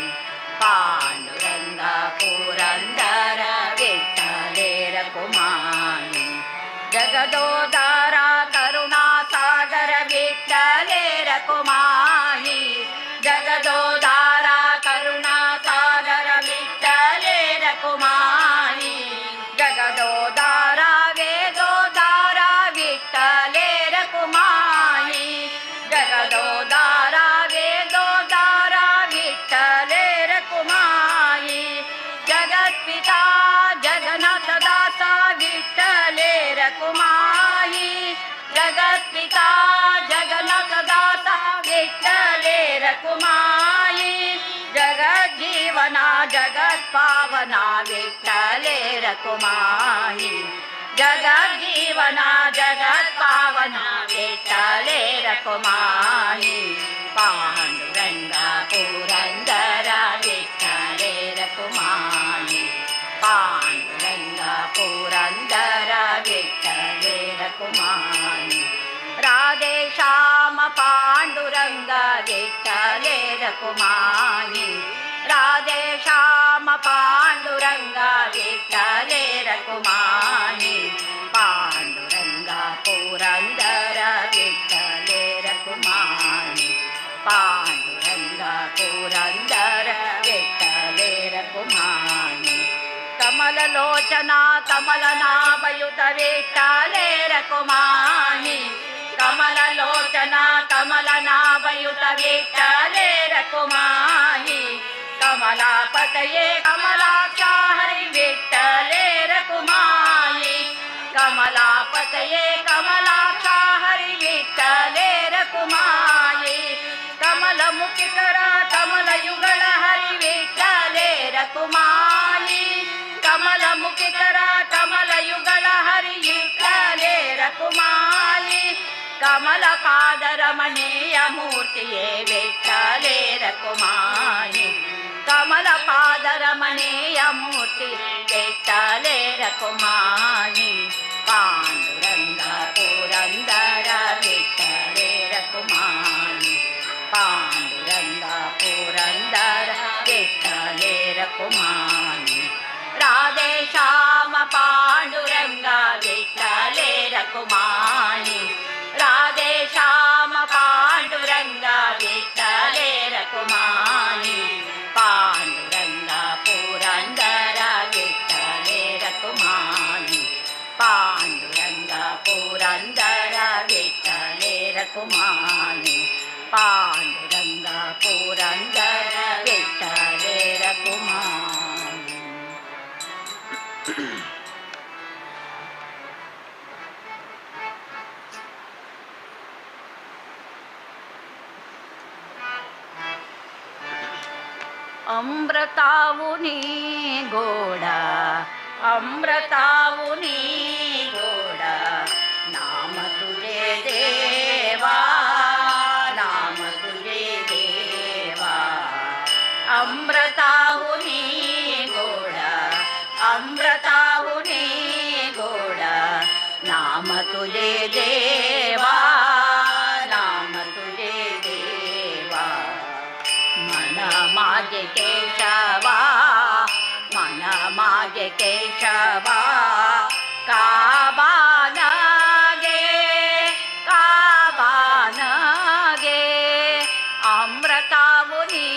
पांडुरंग पुरंदर विठ्ठले रकुमाई जगदोदारा करुणा सागर विठ्ठले रकुमाई जगदोदारा करुणा सागर विठ्ठले रकुमाई जगदोदारा वेदोदारा विठ्ठले रकुमाई जगदोदारा वेदोदारा विठ्ठले रकुमाई जगत्पिता जगन्नाथ दासा विठ्ठले रकुमाई जगत्पिता जगन्नाथ दासा विठ्ठले रकुमाई जगज्जीवना जगत्पावना विठ्ठले रकुमाई जगज्जीवना जगत्पावना विठ्ठले रकुमाई पांडुरंग पुरंदर विठ्ठले रकुमाई पांडुरंग पुरंदर विठ्ठले रकुमाई राधे श्याम पांडुरंग विठ्ठले रकुमाई राधे श्याम पांडुरंग विठ्ठले रकुमाई पांडुरंग पुरंदर विठ्ठले रकुमाई पांडुरंग पुरंदर विठ्ठले रकुमाई कमल कमललोचना कमलनाभयुत विठ्ठले रकुमारी कमललोचना कमलनाभयुत विठ्ठले रकुमारी कमलापतये कमलाक्ष हरि विठ्ठले रकुमारी कमलापतये कमलाक्ष हरि विठ्ठले रकुमारी कमलमुखिकर कमलयुगल हरि विठ्ठले रकुमारी कमलमुखिकर कमलयुगल हरि विठ्ठले रकुमारी कमलपादरमणीय मूर्तिये विठ्ठले रकुमारी कमलपादरमणीय मूर्ति विठ्ठले रकुमारी पांडुरंग पुरंदर विठ्ठले रकुमारी पांडुरंग पुरंदर विठ्ठले रकुमारी राधे श्याम पांडुरंग विठ्ठले रकुमारी राधे श्याम पांडुरंग विठ्ठले रकुमारी पांडुरंग पुरंदर विठ्ठले रकुमारी पांडुरंग पुरंदर विठ्ठले रकुमारी पांडुरंग पुरंदर विठ्ठले रकुमारी अमृतावुनी गोडा अमृतावुनी गोडा नाम तुझे देवा नाम तुझे देवा अमृतावुनी गोडा अमृतावुनी गोडा नाम तुझे देवा नाम तुझे देवा मन माझे केशवा मन माझे केशवा काबानगे काबानगे अमृतावुनी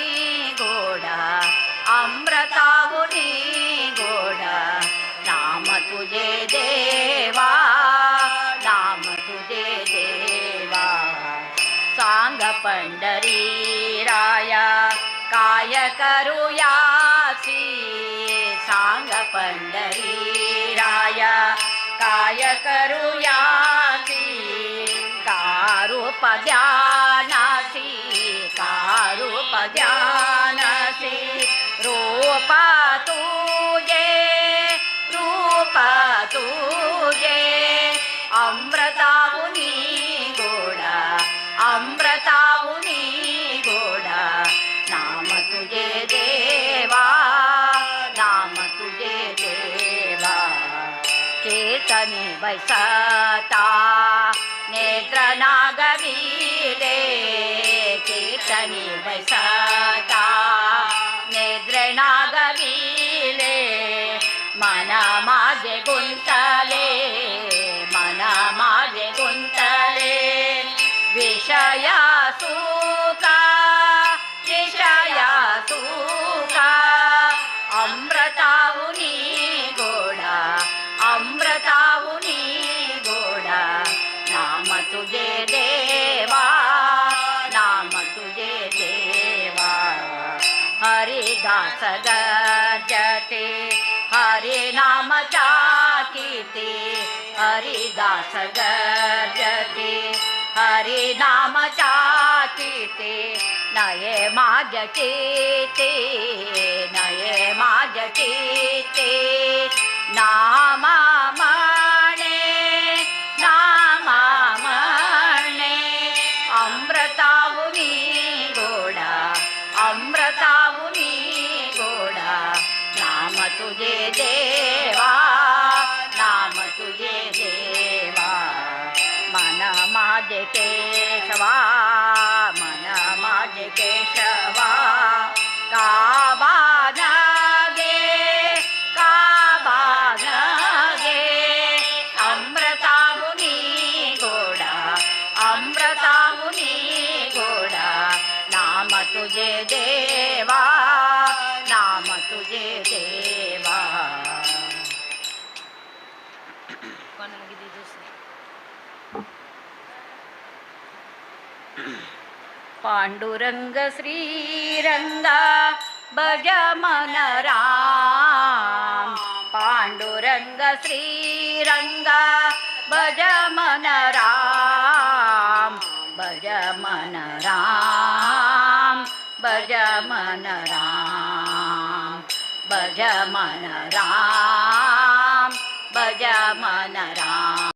गोडा अमृतावुनी गोडा नाम तुझे देवा नाम तुझे देवा सांग पंढरी राया काय करूयासी सांग पंढरी राया काय करूयासी कारूप ध्यानासी कारूप ध्यानासी रूप तुझे रूप तुझे अमृतावुनी गोडा अमृतावुनी गोडा नाम तुझे देवा नाम तुझे देवा कीर्तनी बैसता नेत्र नागवीले कीर्तनी बैसता नेत्र नागवीले मन माझे गुंतले मन माझे गुंतले विषया सुखा विषया सुखा अमृतावुनी गोडा अमृतावुनी गोडा नाम तुझे देवा नाम तुझे देवा हरिदास गर्जते हरि नाम कीर्ति हरिदास गर्जते हरि नाम कीर्ति नये माझ चित्ते नये माझ चित्ते नामा मणे नामा मणे अमृतावुनी गोडा अमृतावुनी गोडा नाम तुझे देवा नाम तुझे देवा मन माझे केशवा मन माझे केशवा काबानगे काबानगे अमृतावुनी गोडा अमृतावुनी गोडा नाम तुझे देवा नाम तुझे देवा पांडुरंग श्रीरंग भज मन राम पांडुरंग श्रीरंग भज मन राम भज मन राम भज मन राम भज मन राम भज मन राम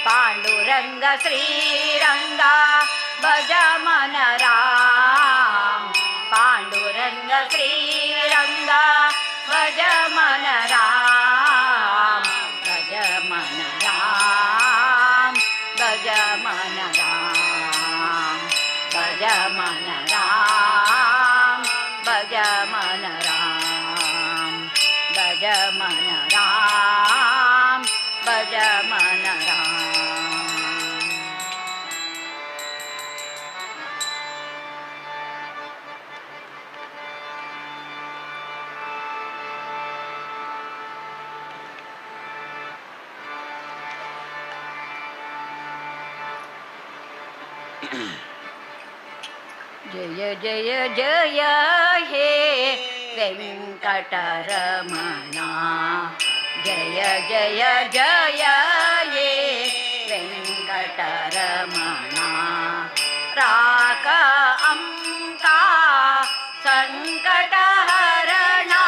पांडुरंग श्रीरंग भज मन राम पांडुरंग श्रीरंग भज मन राम भज मन राम भज मन राम भज मन राम भज मन राम भज मन राम भज मन राम जय जय जय हे वेंकटरमणा जय जय जय हे वेंकटरमणा राक अंका संकटहरणा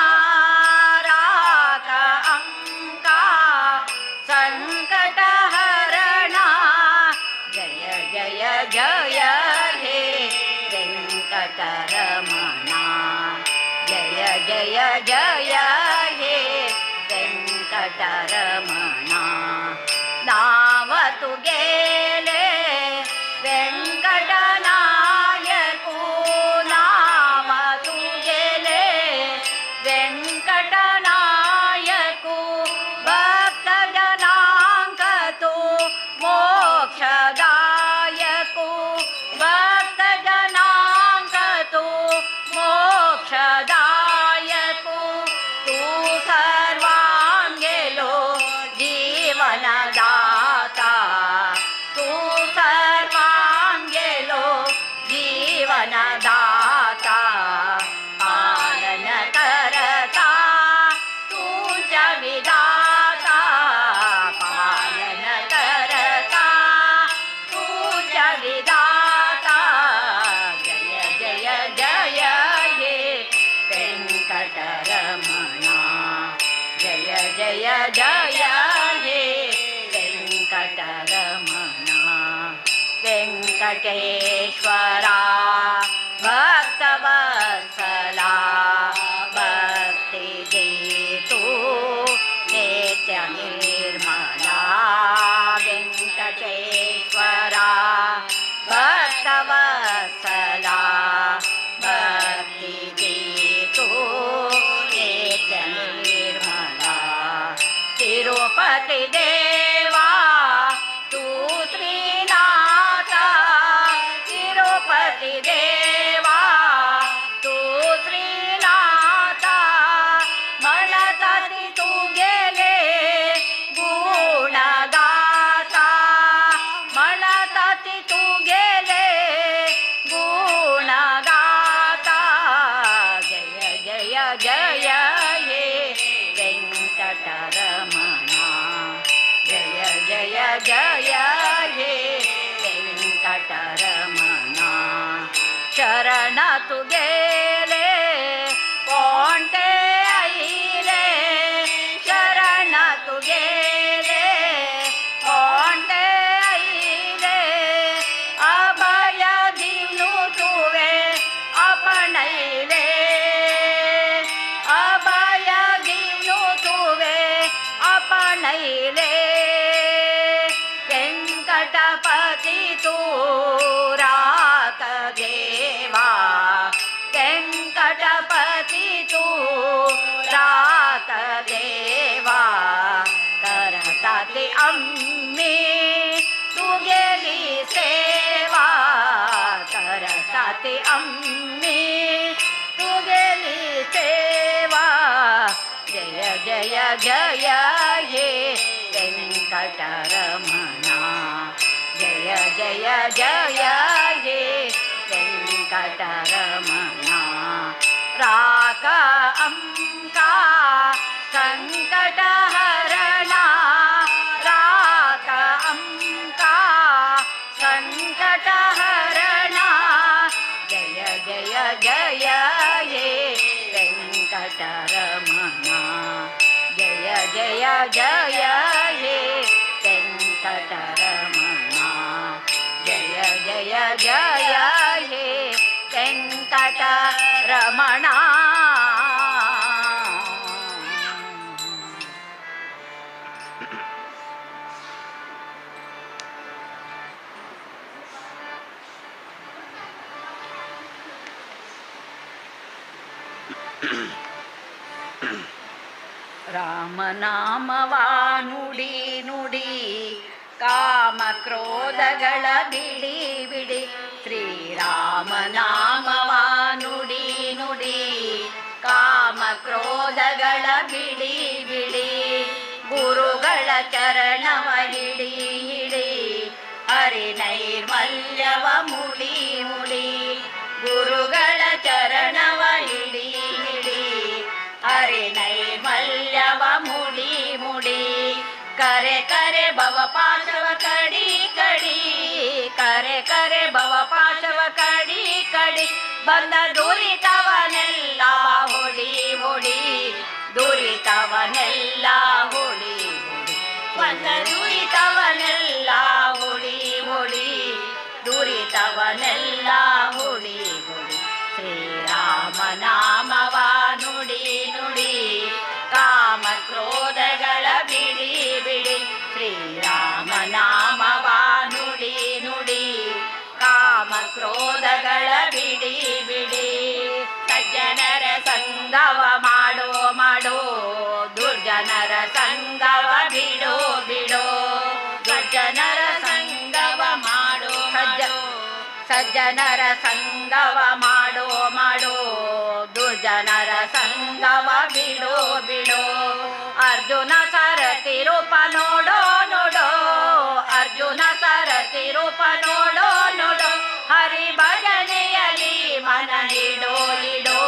राक अंका संकटहरणा जय जय जय हे वेंकटरमणा जय जय जय हे वेंकटरमणा नाव तु गेले वेंकटनायकू नाव तु गेले वेंकटनायकू भक्तजनांक तु मोक्षदायकू भक्तजनांक तु मोक्षदायकू तू सर्वांगेलो जी ವೆಂಕಟೇಶ್ವರ ಭಕ್ತವತ್ಸಲ ಭಕ್ತಿ ಗೀತು ನಿತ್ಯ ನಿರ್ಮಲ ವೆಂಕಟೇಶ್ವರ ಭಕ್ತವತ್ಸಲ ಭಕ್ತಿ ಗೀತು ನಿತ್ಯ ನಿರ್ಮಲ ತಿರುಪತಿ ದೇವಾ तू श्रीनाथ तिरुपति देवा तू श्रीनाथ मळतती तू गेले गुणगाता मळतती तू गेले गुणगाता जय जय जय हे वेंकटरमणा जय जय जय हे वेंकटरमणा शरण तू गेले कोणते आईले शरण तू गेले कोणते आईले अभय दिवू तुवे आपणैले अभय दिवू तुवे आपणैले वेंकटपति तू रात देवा वेंकटपति तू रात देवा करताते अम्मी तू गेली सेवा करताते अम्मी तू गेली सेवा जय जय जय हे वेंकटरमणा जय जय जय हे वेंकटरमणा राक अंका संकटहरणा राक अंका संकटहरणा जय जय जय हे वेंकटरमणा जय जय जय हे वेंकटरमणा जय जय जय हे वेंकटरमणा ರಾಮನಾಮವಾ ನುಡಿ ನುಡಿ ಕಾಮ ಕ್ರೋಧಗಳ ಬಿಡಿ ಬಿಡಿ ಶ್ರೀರಾಮನಾಮವಾ ನುಡಿ ನುಡಿ ಕಾಮ ಕ್ರೋಧಗಳ ಬಿಡಿ ಬಿಡಿ ಗುರುಗಳ ಚರಣವ ಹಿಡಿ ಹಿಡಿ ಹರಿ ನೈರ್ಮಲ್ಯವ ಮುಡಿ ಮುಡಿ ಗುರುಗಳ ಚರಣವ ಹಿಡಿ ಹಿಡಿ ಹರಿ ನೈರ್ಮಲ್ಯವ ಮುಡಿ ಮುಡಿ ಕರೆ ಕರೆ ಭವ ಪಾಶವ ಕಡಿ ಕಡಿ ಕರೆ ಕರೆ ಭವ ಪಾಶವ ಕಡಿ ಕಡಿ ಬಂದ ದುರಿತವನೆಲ್ಲ ಹೊಡಿ ಹೊಡಿ ದುರಿತವನೆಲ್ಲ ಹೊಡಿ ಹೊಡಿ ಬಂದ ದುರಿತವನೆಲ್ಲ ಹೊಡಿ ಹೊಡಿ ದುರಿತವನೆಲ್ಲ ಹೊಡಿ ಹೊಡಿ ಶ್ರೀರಾಮನಾಮವ ನುಡಿ ನುಡಿ ಕಾಮ ಕ್ರೋಧಗಳ ಬಿಡಿ ಬಿಡಿ ಶ್ರೀರಾಮನಾಮವ ನುಡಿ ನುಡಿ ಕಾಮ ಕ್ರೋಧಗಳ ಬಿಡಿ ಬಿಡಿ ಸಜ್ಜನರ ಸಂಗವ ಮಾಡೋ ಮಾಡೋ ದುರ್ಜನರ ಸಂಗವ ಬಿಡೋ ಬಿಡೋ ದುರ್ಜನರ ಸಂಗವ ಮಾಡೋ ಸಜ್ಜನರ ಸಂಗವ ಮಾಡೋ ಮಾಡೋ ದುರ್ಜನರ ಸಂಗವ ಬಿಡೋ ಬಿಡೋ ಅರ್ಜುನ ಸರತಿ ರೂಪ ನೋಡೋ ನೋಡೋ ಅರ್ಜುನ ಸರತಿ ರೂಪ ನೋಡೋ ನೋಡೋ ಹರಿ ಭಜನೆಯಲ್ಲಿ ಮನ ಇಡೋ ಇಡೋ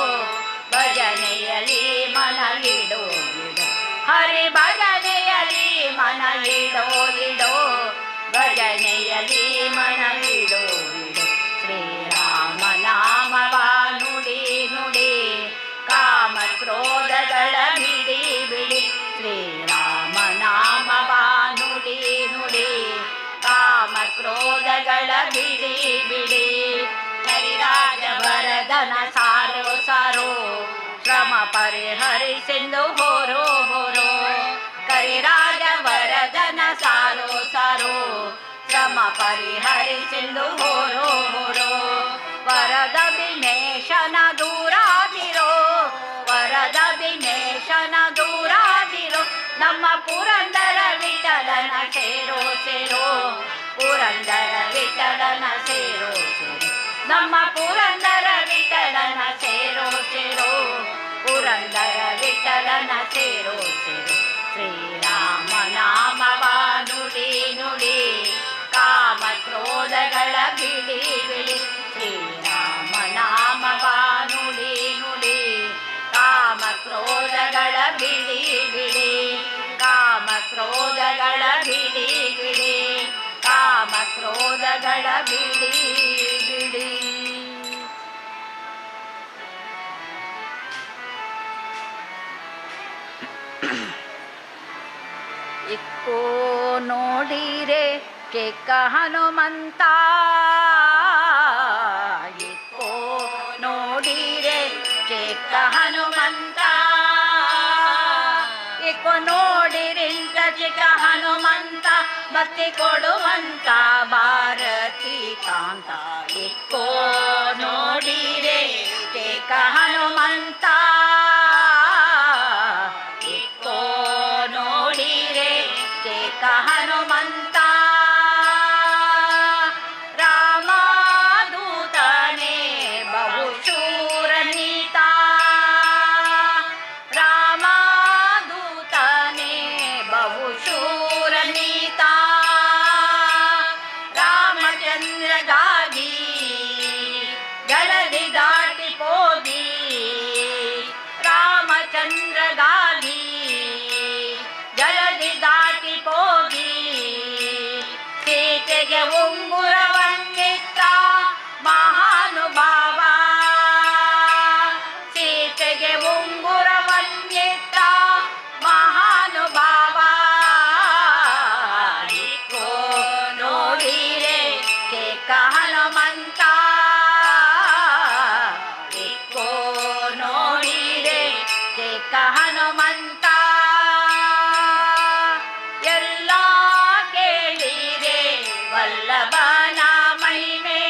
ಭಜನೆಯಲ್ಲಿ ಮನ ಇಡೋ ಇಡೋ ಹರಿ ಭಜನೆಯಲ್ಲಿ ಮನ ಇಡೋ ಇಡೋ ಭಜನೆಯಲ್ಲಿ ಮನ ಇಡೋ ಇಡೋ ಶ್ರೀರಾಮನಾಮವ ನುಡಿ ನುಡಿ ಕಾಮ ಕ್ರೋಧಗಳ ಬಿಡಿ ಬಿಡಿ ಶ್ರೀರಾಮನಾಮವ ನುಡಿ ನುಡಿ ಕಾಮ ಕ್ರೋಧಗಳ ಬಿಡಿ ಬಿಡಿ ಹರಿರಾಜ ವರದನ ಸಾರೋ ಸಾರೋ ಶ್ರಮ ಪರಿಹರಿಸೆಂದು ಹೊರೋ ಹೊರೋ ಕರಿರಾಜ ವರದನ ಸಾರೋ ಸಾರೋ ಶ್ರಮ ಪರಿಹರಿಸೆಂದು ಹೊರೋ ಹೊರೋ ವರದ ವಿನೇಶನ ದೂರಾದಿರೋ ವರದ ವಿನೇಶನ ದೂರಾದಿರೋ ನಮ್ಮ ಪುರಂದರ ವಿಠಲನ ಸೇರೋ ಸೇರೋ ಪುರಂದರ ವಿಠಲನ ಸೇರೋ ಸೇರೋ ನಮ್ಮ ಪುರಂದರ ವಿಠಲನ ಸೇರೋ ಸೇರೋ ಪುರಂದರ ವಿಠಲನ ಸೇರೋ ಸೇರೋ ಶ್ರೀರಾಮ ನಾಮವ ನುಡಿ ನುಡಿ ಕಾಮ ಕ್ರೋಧಗಳ ಬಿಡಿ ಬಿಡಿ ಶ್ರೀರಾಮ ನಾಮವ ನುಡಿ ನುಡಿ ಕಾಮ ಕ್ರೋಧಗಳ ಬಿಡಿ ಬಿಡಿ ಕಾಮ ಕ್ರೋಧಗಳ ಬಿಡಿ ಬಿಡಿ ಕಾಮ ಕ್ರೋಧಗಳ ಬಿಡಿ ಬಿಡಿ ಇಕ್ಕೋ ನೋಡಿರೆ ಕೆಕ್ಕ ಹನುಮಂತ ಇಕ್ಕೋ ನೋಡಿರೆ ಕೆಕ್ಕ ಹನುಮಂತ ಇಕ್ಕೋ ನೋಡಿರಿಂತ ಚಿಕ್ಕ ಹನುಮಂತ ಭಕ್ತಿ ಕೊಡುವಂತ ಭಾರತಿ ಕಾಂತ ಇಕ್ಕೋ ನೋಡಿರೆ ಕೆಕ್ಕ ಹನುಮಂತ ಇಕ್ಕೋ ನೋಡಿರೆ ಕೆಕ್ಕ ಹನುಮಂತ ರಾಮದೂತನೇ ಬಹುಶೂರನೀತ ರಾಮದೂತನೇ ಬಹುಶೂರನೀತ ರಾಮಚಂದ್ರಗಾಗಿ ಜಲದಿ ದಾಟಿ ಹೋಗಿ ರಾಮಚಂದ್ರಗಾಗಿ ಜಲದಿ ದಾಟಿ ಹೋಗಿ ಸೀತೆಗೆ ಉಂಗುರವನ್ನಿತ್ತ ಮಹಾನುಭಾವ ಸೀತೆಗೆ ಉಂಗುರವನ್ನಿತ್ತ ಮಹಾನುಭಾವ ಇಕ್ಕೋ ನೋಡಿರೆ ಕೆಕ್ಕ ಹನುಮಂತ ಇಕ್ಕೋ ನೋಡಿರೆ ಕೆಕ್ಕ ಹನುಮಂತ ಎಲ್ಲ ಕೇಳಿರೆ ವಲ್ಲಭನ ಮಹಿಮೆ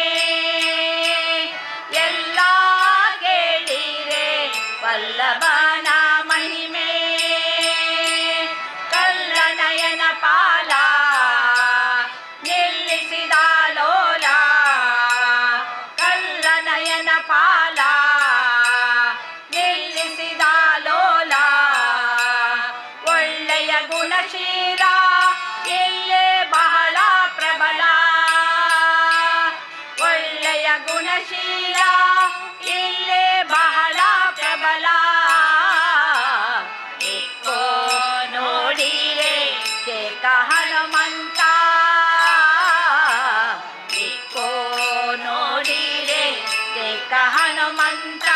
ಎಲ್ಲ ಕೇಳಿರೆ ವಲ್ಲಭನ ಮಹಿಮೆ ಕಲ್ಲನಯನ ಪಾಲ ನಿಲ್ಲಿಸಿದ ಲೋಲ ಕಲ್ಲನಯನ ಪಾಲ ನಿಲ್ಲಿಸಿದ ಲೋಲ ಒಳ್ಳೆಯ ಗುಣಶೀಲ ಇಲ್ಲೇ ಬಹಳ ಪ್ರಬಲ ಒಳ್ಳೆಯ ಗುಣಶೀಲ ಇಲ್ಲೇ ಬಹಳ ಪ್ರಬಲ ಇಕ್ಕೋ ನೋಡಿರೆ ಕೆಕ್ಕ ಹನುಮಂತ ಇಕ್ಕೋ ನೋಡಿರೆ ಕೆಕ್ಕ ಹನುಮಂತ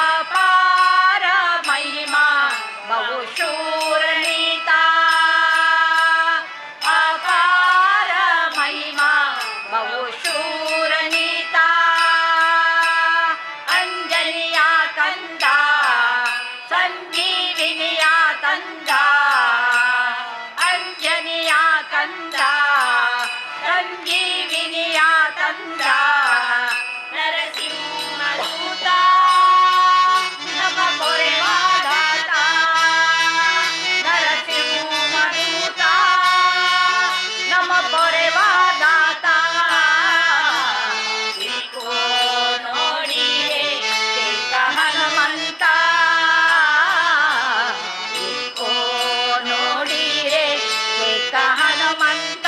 ಅಪಾರ ಮಹಿಮಾ ಬಹುಶೂರನೀತ ಅಪಾರ ಮಹಿಮಾ ಬಹುಶೂರನೀತ ಅಂಜನಿಯ ಕಂದ ಸಂಜೀವಿನಿಯ ತಂದ ಅಂಜನಿಯ ಕಂದ ಸಂಜೀವಿನಿಯ ತಂದ ನರಸಿಂಹದೂತ ನಮ ಪೊರೆವಾದಾತ ನರಸಿಂಹದೂತ ನಮ ಪೊರೆವಾದಾತ ಇಕ್ಕೋ ನೋಡಿರೆ ಕೆಕ್ಕ ಹನುಮಂತ ಇಕ್ಕೋ ನೋಡಿರೆ ಕೆಕ್ಕ ಹನುಮಂತ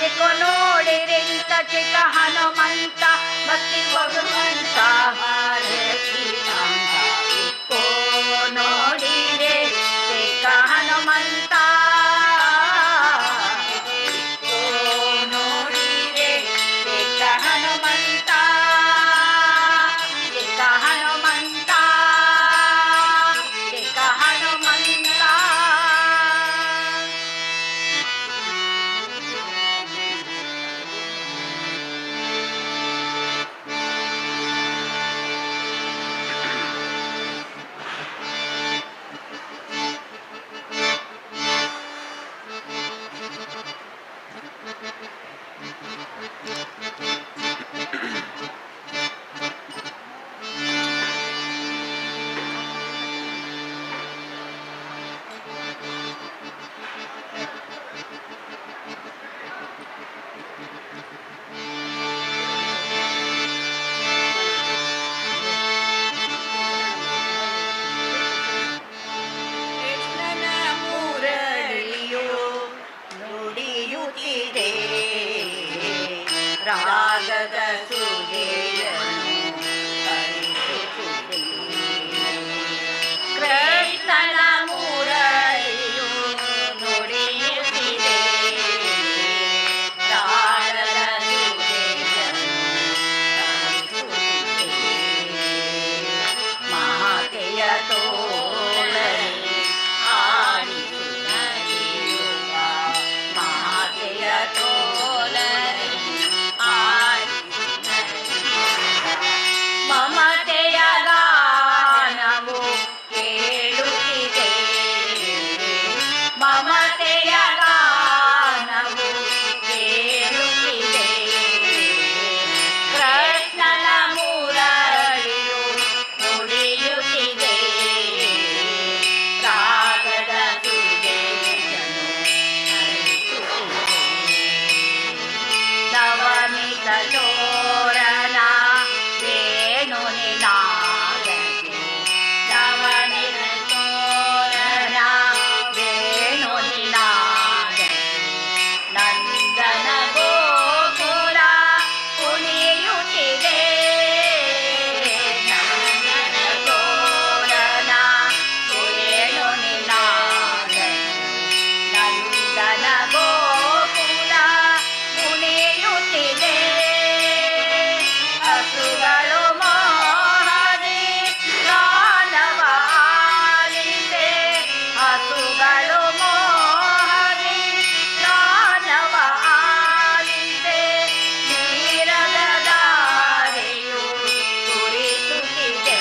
ಇಕ್ಕೋ ನೋಡಿರಿಂತ ಚಿಕ್ಕ ಹನುಮಂತ ಭಕ್ತಿ ಕೊಡುವಂತ ಭಾರತಿ ಕಾಂತ ಇಕ್ಕೋ ನೋಡಿರೆ ಕೆಕ್ಕ ಹನುಮಂತ ಇಕ್ಕೋ ನೋಡಿರೆ ಕೆಕ್ಕ ಹನುಮಂತ ಕೆಕ್ಕ ಹನುಮಂತ ಕೆಕ್ಕ ಹನುಮಂತ ಚೋರನ ವೇಣು ನಿನಾದಕ್ಕೆ ನವನಿನ ಚೋರನ ವೇಣು ನಿನಾದಕ್ಕೆ ನಂದನ ಗೋಪುರ ಕುಣಿಯುತ್ತಿದೆ ನಂದನ ಚೋರನ ವೇಣು ನಿನಾದಕ್ಕೆ ನಂದನ ಗೋಪುರ ಕುಣಿಯುತ್ತಿದೆ ಹಸುಗಳು ಮೋಹದಿ ಗಾನವ ಆಲಿಸೆ ಹಸುಗಳು ಮೋಹದಿ ಗಾನವ ಆಲಿಸೆ ನೀರದ ದಾರಿಯು ತುರಿಸುತ್ತಿದೆ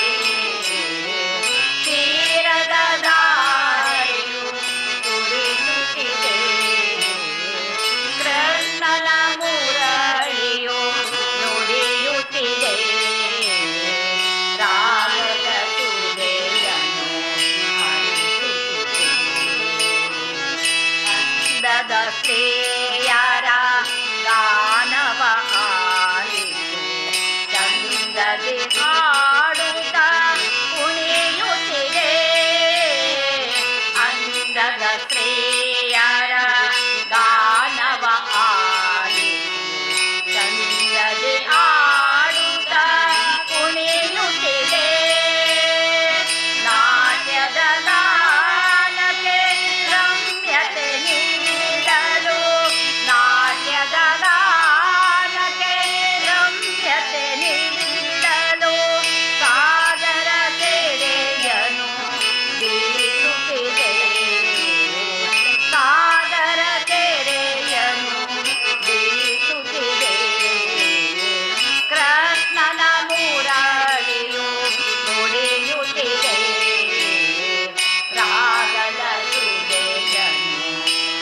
ತೀರದ ದಾರಿಯು ತುರಿಸುತ್ತಿದೆ ಕೃಷ್ಣನ ಮುರಳಿಯು ನುಡಿಯುತ್ತಿದೆ ರಾಗದ ಸುಧೆಯನ್ನು ಹರಿಸುತ್ತಿದೆ ಅಂದದ ಸ್ತ್ರೀಯರ ಗಾನವ ಆಲಿಸಿ ಚಂದದಿ ಹಾಡುತ್ತ ಕುಣಿಯುತ್ತಿದೆ ಅಂದದ ಸ್ತ್ರೀಯರ ಗಾನವ ಆಲಿಸಿ ಚಂದದಿ ಆಡುತ್ತ ಕುಣಿಯುತ್ತಿದೆ ನಾಟ್ಯದ ಗಾನಕ್ಕೆ ರಮ್ಯತೆ ನೀಡಲು ನಾಟ್ಯದ ಗಾನಕ್ಕೆ ರಮ್ಯತೆ ನೀಡಲು ಸಾಗರ ಕೆರೆಯನು ಬೀಸುತ್ತಿದೆ ಸಾಗರ ಕೆರೆಯನು ಬೀಸುತ್ತಿದೆ ಕೃಷ್ಣನ ಮುರಳಿಯು ನುಡಿಯುತ್ತಿದೆ ರಾಗದ ಸುಧೆಯನ್ನು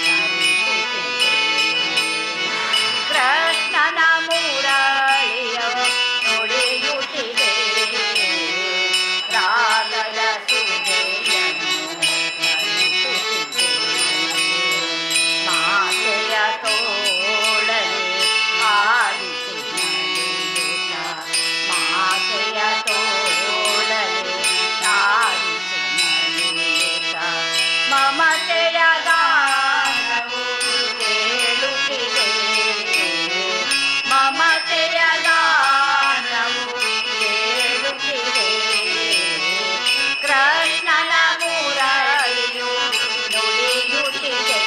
ಹರಿಸುತ್ತಿದೆ ಕೃಷ್ಣನ ಮುರಳಿಯು ನುಡಿಯುತ್ತಿದೆ ರಾಗದ ಸುಧೆಯನ್ನು ಹರಿಸುತ್ತಿದೆ ಮಾತೆಯ ತೋಳಲಿ ಆಡಿಸಿ ನಡೆಯುತ್ತ ಮಾತೆಯ ತೋಳಲಿ ಆಡಿಸಿ ನಡೆಯುತ್ತ ಮಮತೆಯ ಗಾನವು ಕೇಳುತ್ತಿದೆ ಮಮತೆಯ ಗಾನವು ಕೇಳುತ್ತಿದೆ ಕೃಷ್ಣನ ಮುರಳಿಯು ನುಡಿಯುತ್ತಿದೆ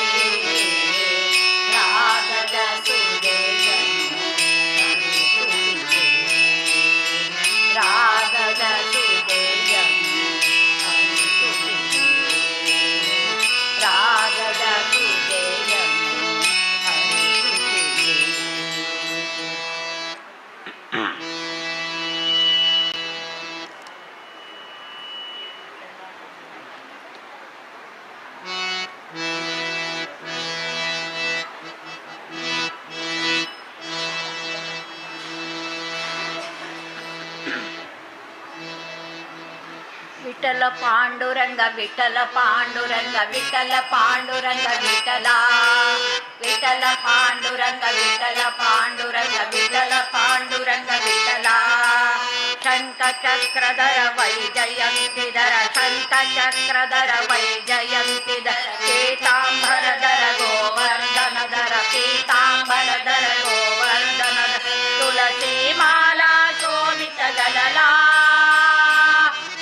ರಾಗದ ಸುಧೆಯನ್ನು ಹರಿಸುತ್ತಿದೆ ರಾಗದ ಸುಧೆಯನ್ನು ಹರಿಸುತ್ತಿದೆ ರಾಗದ ಸುಧೆಯನ್ನು ಹರಿಸುತ್ತಿದೆ ವಿಠಲ ಪಾಂಡುರಂಗ ವಿಠಲ ಪಾಂಡುರಂಗ ವಿಠಲ ಪಾಂಡುರಂಗ ವಿಠಲ ವಿಠಲ ಪಾಂಡುರಂಗ ವಿಠಲ ಪಾಂಡುರಂಗ ವಿಠಲ ಪಾಂಡುರಂಗ ವಿಠಲ ಶಂಖ ಚಕ್ರಧರ ವೈಜಯಂತಿಧರ ಶಂಖ ಚಕ್ರಧರ ವೈಜಯಂತಿಧರ ಪೀತಾಂಬರಧರ ಗೋವರ್ಧನಧರ ಪೀತಾಂಬರಧರ ಗೋವರ್ಧನಧರ ತುಳಸಿ ಮಾಲಾ ಶೋಭಿತ ಗಲಲ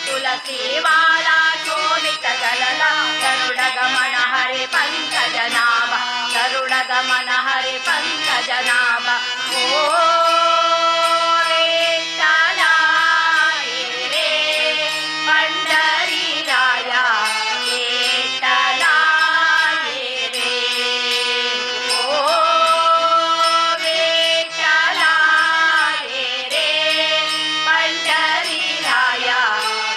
ತುಳಸಿ ಮಾಲಾ ಶೋಭಿತ ಗಲಲ ಗರುಡ ಗಮನ ಹರಿ ಪಂಕಜನಾಭ ಗರುಡ ಗಮನ ಹರಿ ಪಂಕಜನಾಭ ಓ ವೇಷಾಲ ರೇ ಪಂಡರೀರಾಯ ವೇಷಾಲ ರೇ ಓ ವೇಷಾಲ ರೇ ಪಂಡರೀರಾಯ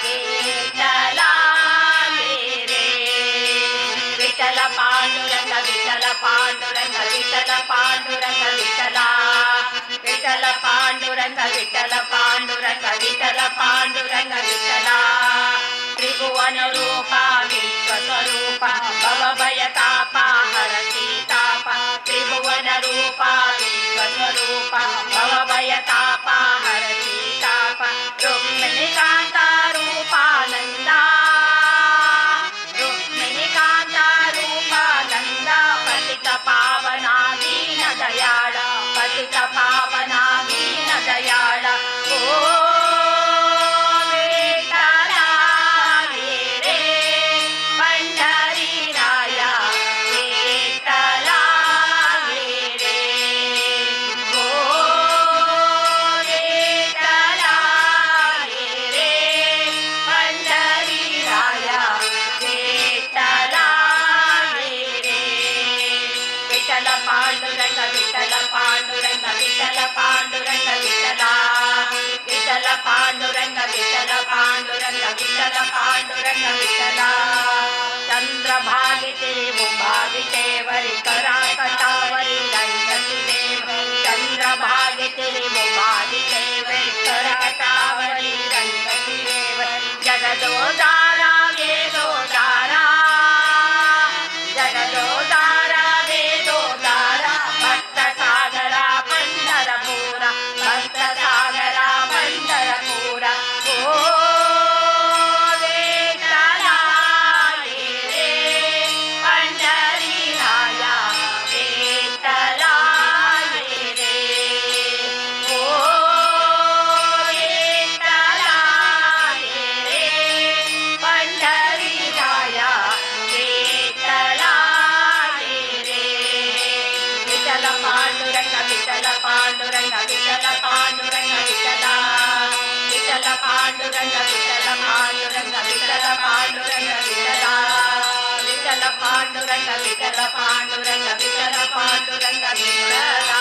ವೇಷಾಲ ರೇ ವಿಠಲ ಪಾಂಡುರಂಗ ವಿಠಲ ಪಾಂಡುರಂಗ ವಿಠಲ ಪಾಂಡುರಂಗ ವಿಠಲ ವಿಠಲ ಪಾಂಡುರಂಗ ವಿಠಲ ಪಾಂಡುರಂಗ ವಿಠಲ ಪಾಂಡುರಂಗ ವಿಠಲ ತ್ರಿಭುವನ ರೂಪ ವಿಶ್ವಸ್ವರೂಪ ಭವಭಯ ತಾಪ ಹರ ಸೀತಾಪ ತ್ರಿಭುವನ ರೂಪ ವಿಶ್ವಸ್ವರೂಪ ಭವ ಪಾಂಡುರಂಗ ವಿಠಲ ಪಾಂಡುರಂಗ ವಿಠಲ ಪಾಂಡುರಂಗ ವಿಠಲ ವಿಠಲ ಪಾಂಡುರಂಗ ವಿಠಲ ಪಾಂಡುರಂಗ ವಿಠಲ ಪಾಂಡುರಂಗ ವಿಠಲ ಚಂದ್ರಭಾಗಿ ತೆರೆ ಮುಭಾಗಿ ತೇವರಿ ಕರಾಕಟಾವರಿ ದಂಡತಿ ದೇವ ಚಂದ್ರಭಾಗಿ ತೆರೆ ಮುಭಾಗಿ ತೇವರಿ ಕರಾಕಟಾವರಿ ದಂಡತಿ ದೇವ ಜಗದೋದಾರ ವೇದೋದಾರ ಜಗದೋದಾರ ವೇದೋದಾರ ಭಕ್ತ ಸಾಗರ ಪಂಡರಪುರ ಭಕ್ತ ಸಾಗರ ಪಂಡರಪುರ ಓ ಪಾಂಡುರಂಗ ವಿಠಲ ಪಾಂಡುರಂಗ ವಿಠಲ ವಿಠಲ ಪಾಂಡುರಂಗ ವಿಠಲ ಪಾಂಡುರಂಗ ವಿಠಲ ಪಾಂಡುರಂಗ ವಿಠಲ ವಿಠಲ ಪಾಂಡುರಂಗ ವಿಠಲ ಪಾಂಡುರಂಗ ವಿಠಲ ಪಾಂಡುರಂಗ ವಿಠಲ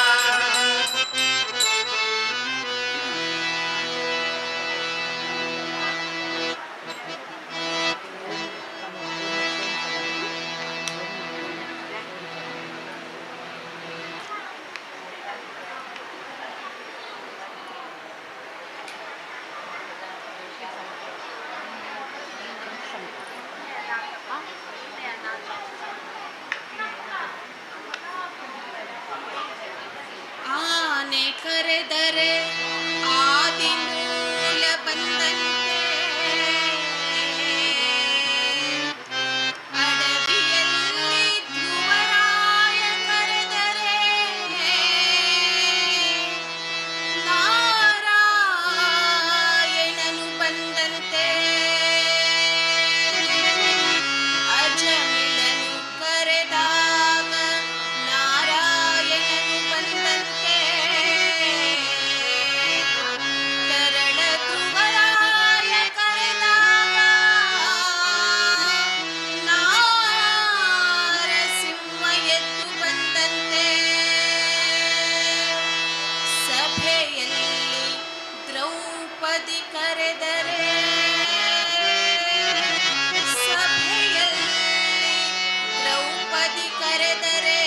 ಆನೆ ಕರೆದರೆ ಆದಿಮೂಲ ಬಂದಂತೆ ಅಡವಿಯಲ್ಲಿ ಧ್ರುವರಾಯ ಕರೆದರೆ ನಾರಾಯಣನು ಬಂದಂತೆ ಅಜಮಿಳನು ಕರೆದಾಗ ನಾರಾಯಣನು ಬಂದಂತೆ ಕರಳ ಧ್ರುವರಾಯ ಕರೆದಾಗ ನಾರಸಿಂಹ ಎದ್ದು ಬಂದಂತೆ ಸಭೆಯಲ್ಲಿ ದ್ರೌಪದಿ ಕರೆದರೆ ಸಭೆಯಲ್ಲಿ ದ್ರೌಪದಿ ಕರೆದರೆ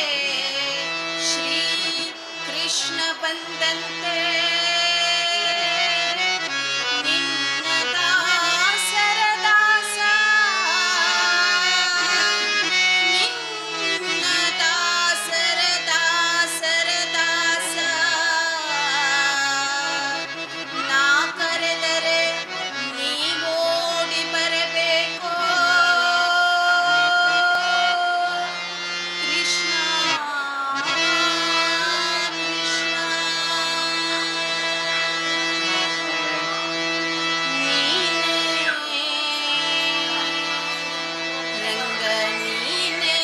ಶ್ರೀ ಕೃಷ್ಣ ಬಂದಂತೆ ನಿನ್ನ ದಾಸರ ದಾಸ ನಿನ್ನ ದಾಸರ ದಾಸರ ದಾಸ ನಾ ಕರೆದರೆ ನೀವೋಡಿ ಬರಬೇಕು ಕೃಷ್ಣ ಕೃಷ್ಣ ನೀನೇ ರಂಗ ನೀನೇ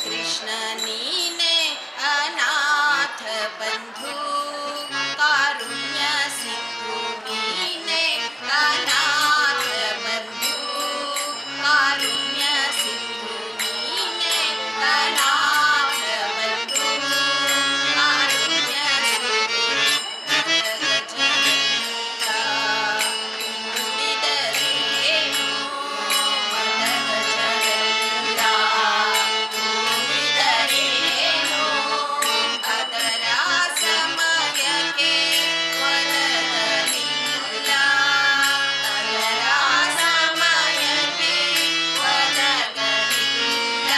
ಕೃಷ್ಣ ನೀನೇ ಅನಾಥ ಬಂಧು ಕಾರುಣ್ಯ ಸಿಂಧು ನೀನೇ ಅನಾಥ ಬಂಧು ಕಾರುಣ್ಯ ಸಿಂಧು ನೀನೇ ಅನಾಥ ಬಂಧು ಕಾರುಣ್ಯ ಸಿಂಧು ಗಜಗಜ ನುಡಿದರೇನು ಮದಗಜ ನುಡಿದರೇನು ಅದರ ಸಮಯಕ್ಕೆ ಒದಗಲಿಲ್ಲ ಅದರ ಸಮಯಕ್ಕೆ ಒದಗಲಿಲ್ಲ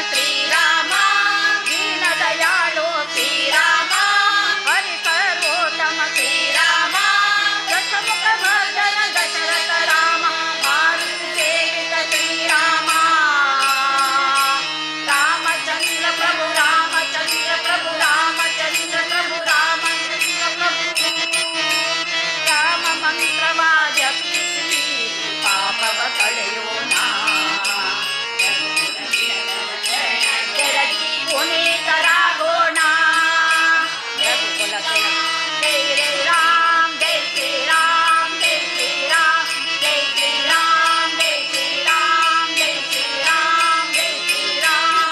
ಶ್ರೀರಾಮ ದೀನ ದಯಾಳು ಶ್ರೀರಾಮ ಹರಿ ಸರ್ವೋತ್ತಮ ಶ್ರೀರಾಮ ದಶಮುಖ ಮರ್ದನ ದಶರಥ ರಾಮ ಮಾರುತಿ ಸೇವಿತ ಶ್ರೀರಾಮ ರಾಮಚಂದ್ರ ಪ್ರಭು ರಾಮಚಂದ್ರ ಪ್ರಭು ರಾಮಚಂದ್ರ ಪ್ರಭು ರಾಮಚಂದ್ರ ಪ್ರಭು ರಾಮ ಮಂತ್ರವ ಜಪಿಸಿ ಪಾಪವ ಕಳೆಯೋಣ ಕೆರಗಿ ಪುನೀತರಾಗೋಣ ರಘುಕುಲ ತಿಲಕ ಜೈ ರೇ ರಾಮ್ ಜೈ ಶ್ರೀರಾಮ್ ಜೈ ಶ್ರೀರಾಮ್ ಜೈ ಶ್ರೀರಾಮ್ ಜೈ ಶ್ರೀರಾಮ್ ಜೈ ಶ್ರೀರಾಮ್ ಜೈ ಶ್ರೀರಾಮ್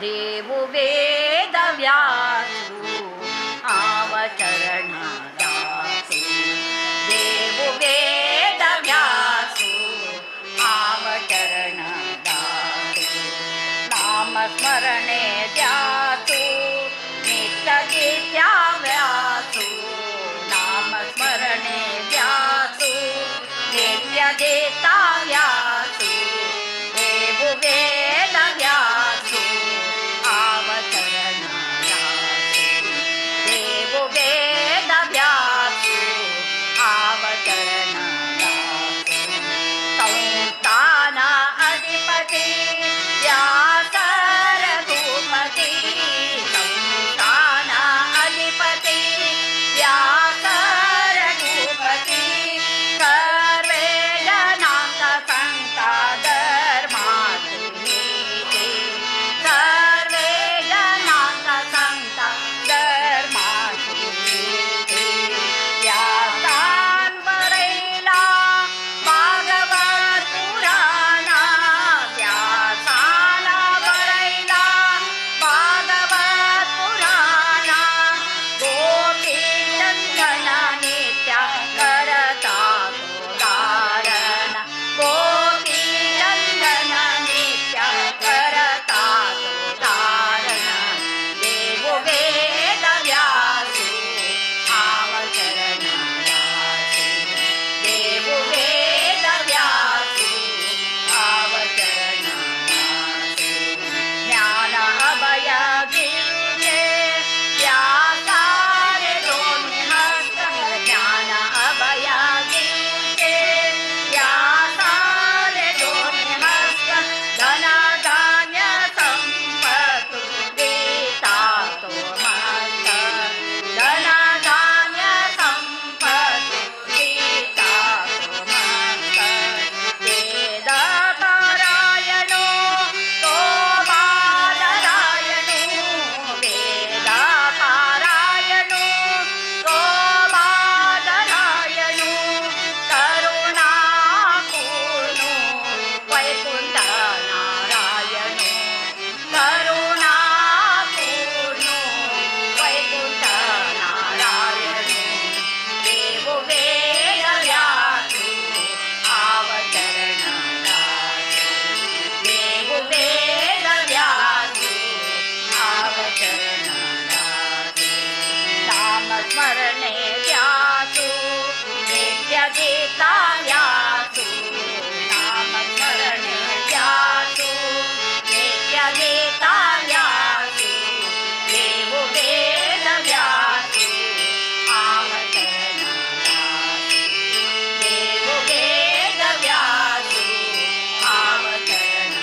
ದೇವು ವೇದವ್ಯಾಸು ಅವಚರಣ ದಾಸು ದೇವು ವೇದವ್ಯಾಸು ಅವಚರಣ ದಾಸು ನಾಮ ಸ್ಮರಣೆ ದ್ಯಾಸು ನಿತ್ಯ ಗೀತ್ಯಾವ್ಯಾಸು ನಾಮ ಸ್ಮರಣೆ ದ್ಯಾಸು ನಿತ್ಯ ಗೀತಾವ್ಯಾಸು ದೇವು ವೇದವ್ಯಾಸು ಅವತರಣ ದೇವು ವೇದವ್ಯಾಸು ಅವತರಣ ಸಂಸ್ಥಾನ ಅಧಿಪತಿ ವ್ಯಾಸರ ಭೂಪತಿ ಸಂಸ್ಥಾನ ಅಧಿಪತಿ ವ್ಯಾಸರ ಭೂಪತಿ ಸರ್ವೇ ಜನಾಂಗ ಸಂತ ಧರ್ಮಾತಿ ಸರ್ವೇ ಜನಾಂಗ ಸಂತ ಧರ್ಮಾತಿ ವ್ಯಾಸಾನ್ ಬರೈಲಾ ಭಾಗವತ್ ಪುರಾಣ ವ್ಯಾಸಾನ ಬರೈಲಾ ಭಾಗವತ್ ಪುರಾಣ ಗೋಪಿ ಚಂದನ ನಿತ್ಯ ಕರತಾತು ಧಾರಣ ಗೋಪಿ ಚಂದನ ನಿತ್ಯ ಕರತಾತು ಧಾರಣ ದೇವು ವೇದವ್ಯಾಸು ಅವಚರಣ ದೇವು ವೇದವ್ಯಾಸು ಅವಚರಣ ಜ್ಞಾನ ಅಭಯ ಗಿರಿಜೆ ವ್ಯಾಸಾರೆ ದೋಣಿ ಹಸ್ತ ಜ್ಞಾನ ಅಭಯ ಗಿರಿಜೆ ವ್ಯಾಸಾರೆ ದೋಣಿ ಹಸ್ತ ಧನ ಧಾನ್ಯ ಸಂಪತ್ತು ಗೀತಾತೋ ಮಸ್ತ ಧನ ಧಾನ್ಯ ಸಂಪತ್ತು ಗೀತಾತೋ ಮಸ್ತ ವೇದ ಪಾರಾಯಣೋ ಸೋಮಾದರಾಯಣೋ ವೇದ ಪಾರಾಯಣೋ ಸೋಮಾದರಾಯಣೋ ಕರುಣಾಪೂರ್ಣೋ ವೈಕುಂಠ ನಾರಾಯಣೋ ಕರುಣಾಪೂರ್ಣೋ ವೈಕುಂಠ ನಾರಾಯಣೋ ದೇವು ವೇದವ್ಯಾಸು ಅವತರಣ ದೇವು ವೇದವ್ಯಾಸು ಅವತರಣ ನಾಮ ಸ್ಮರಣೆ ವ್ಯಾಸು ನಿತ್ಯ ಗೀತಾವ್ಯಾಸು ನಾಮ ಸ್ಮರಣೆ ವ್ಯಾಸು ನಿತ್ಯ ಗೀತಾವ್ಯಾಸು ದೇವು ವೇದವ್ಯಾಸು ಅವತರಣ ದೇವು ವೇದವ್ಯಾಸು ಅವತರಣ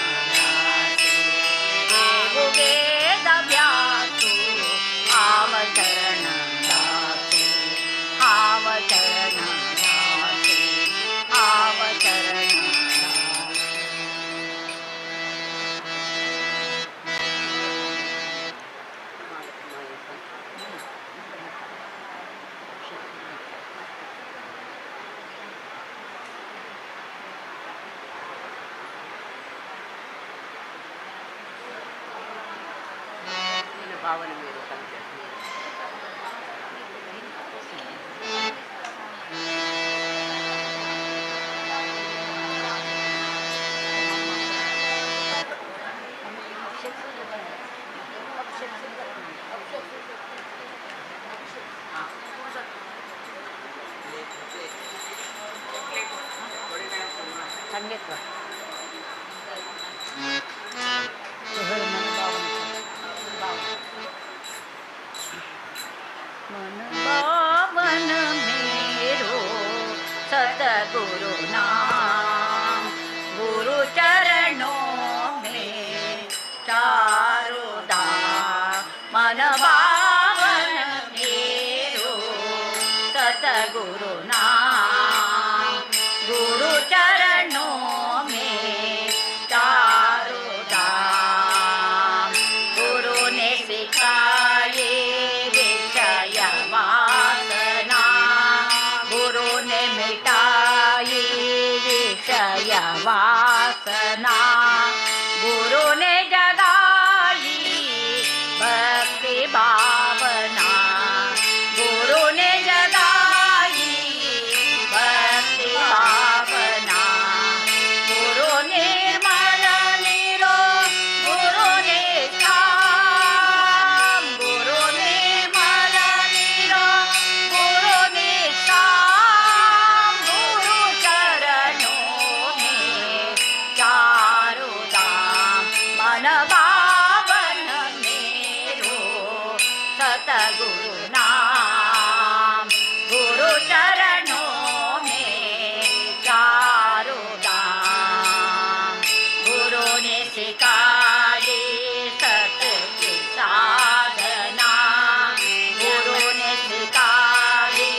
ದೇವು ವೇದವ್ಯಾಸು ಅವತರಣ ಅವತರಣ ಅವತರಣ ಭಾವನೆ मन पावन मेरो सतगुरु नाम, गुरु चरणों में चारों धाम। मन पावन मेरो सतगुरु नाम, गुरु चरणों में चारों धाम। गुरु ने सिखाए विषय वासना, गुरु ने मिटाई विषय वासना, गुरु ने जगाई भक्ति भावना, गुरु ने जगाई भक्ति भावना। गुरु निर्मल निरो गुरु निष्काम, गुरु निर्मल निरो गुरु निष्काम। गुरु चरणों में चारों धाम। मन पावन मेरो सतगुरु नाम, गुरु चरणों में चारों धाम। गुरु ने सिखाई सत्य की साधना, गुरु ने सिखाई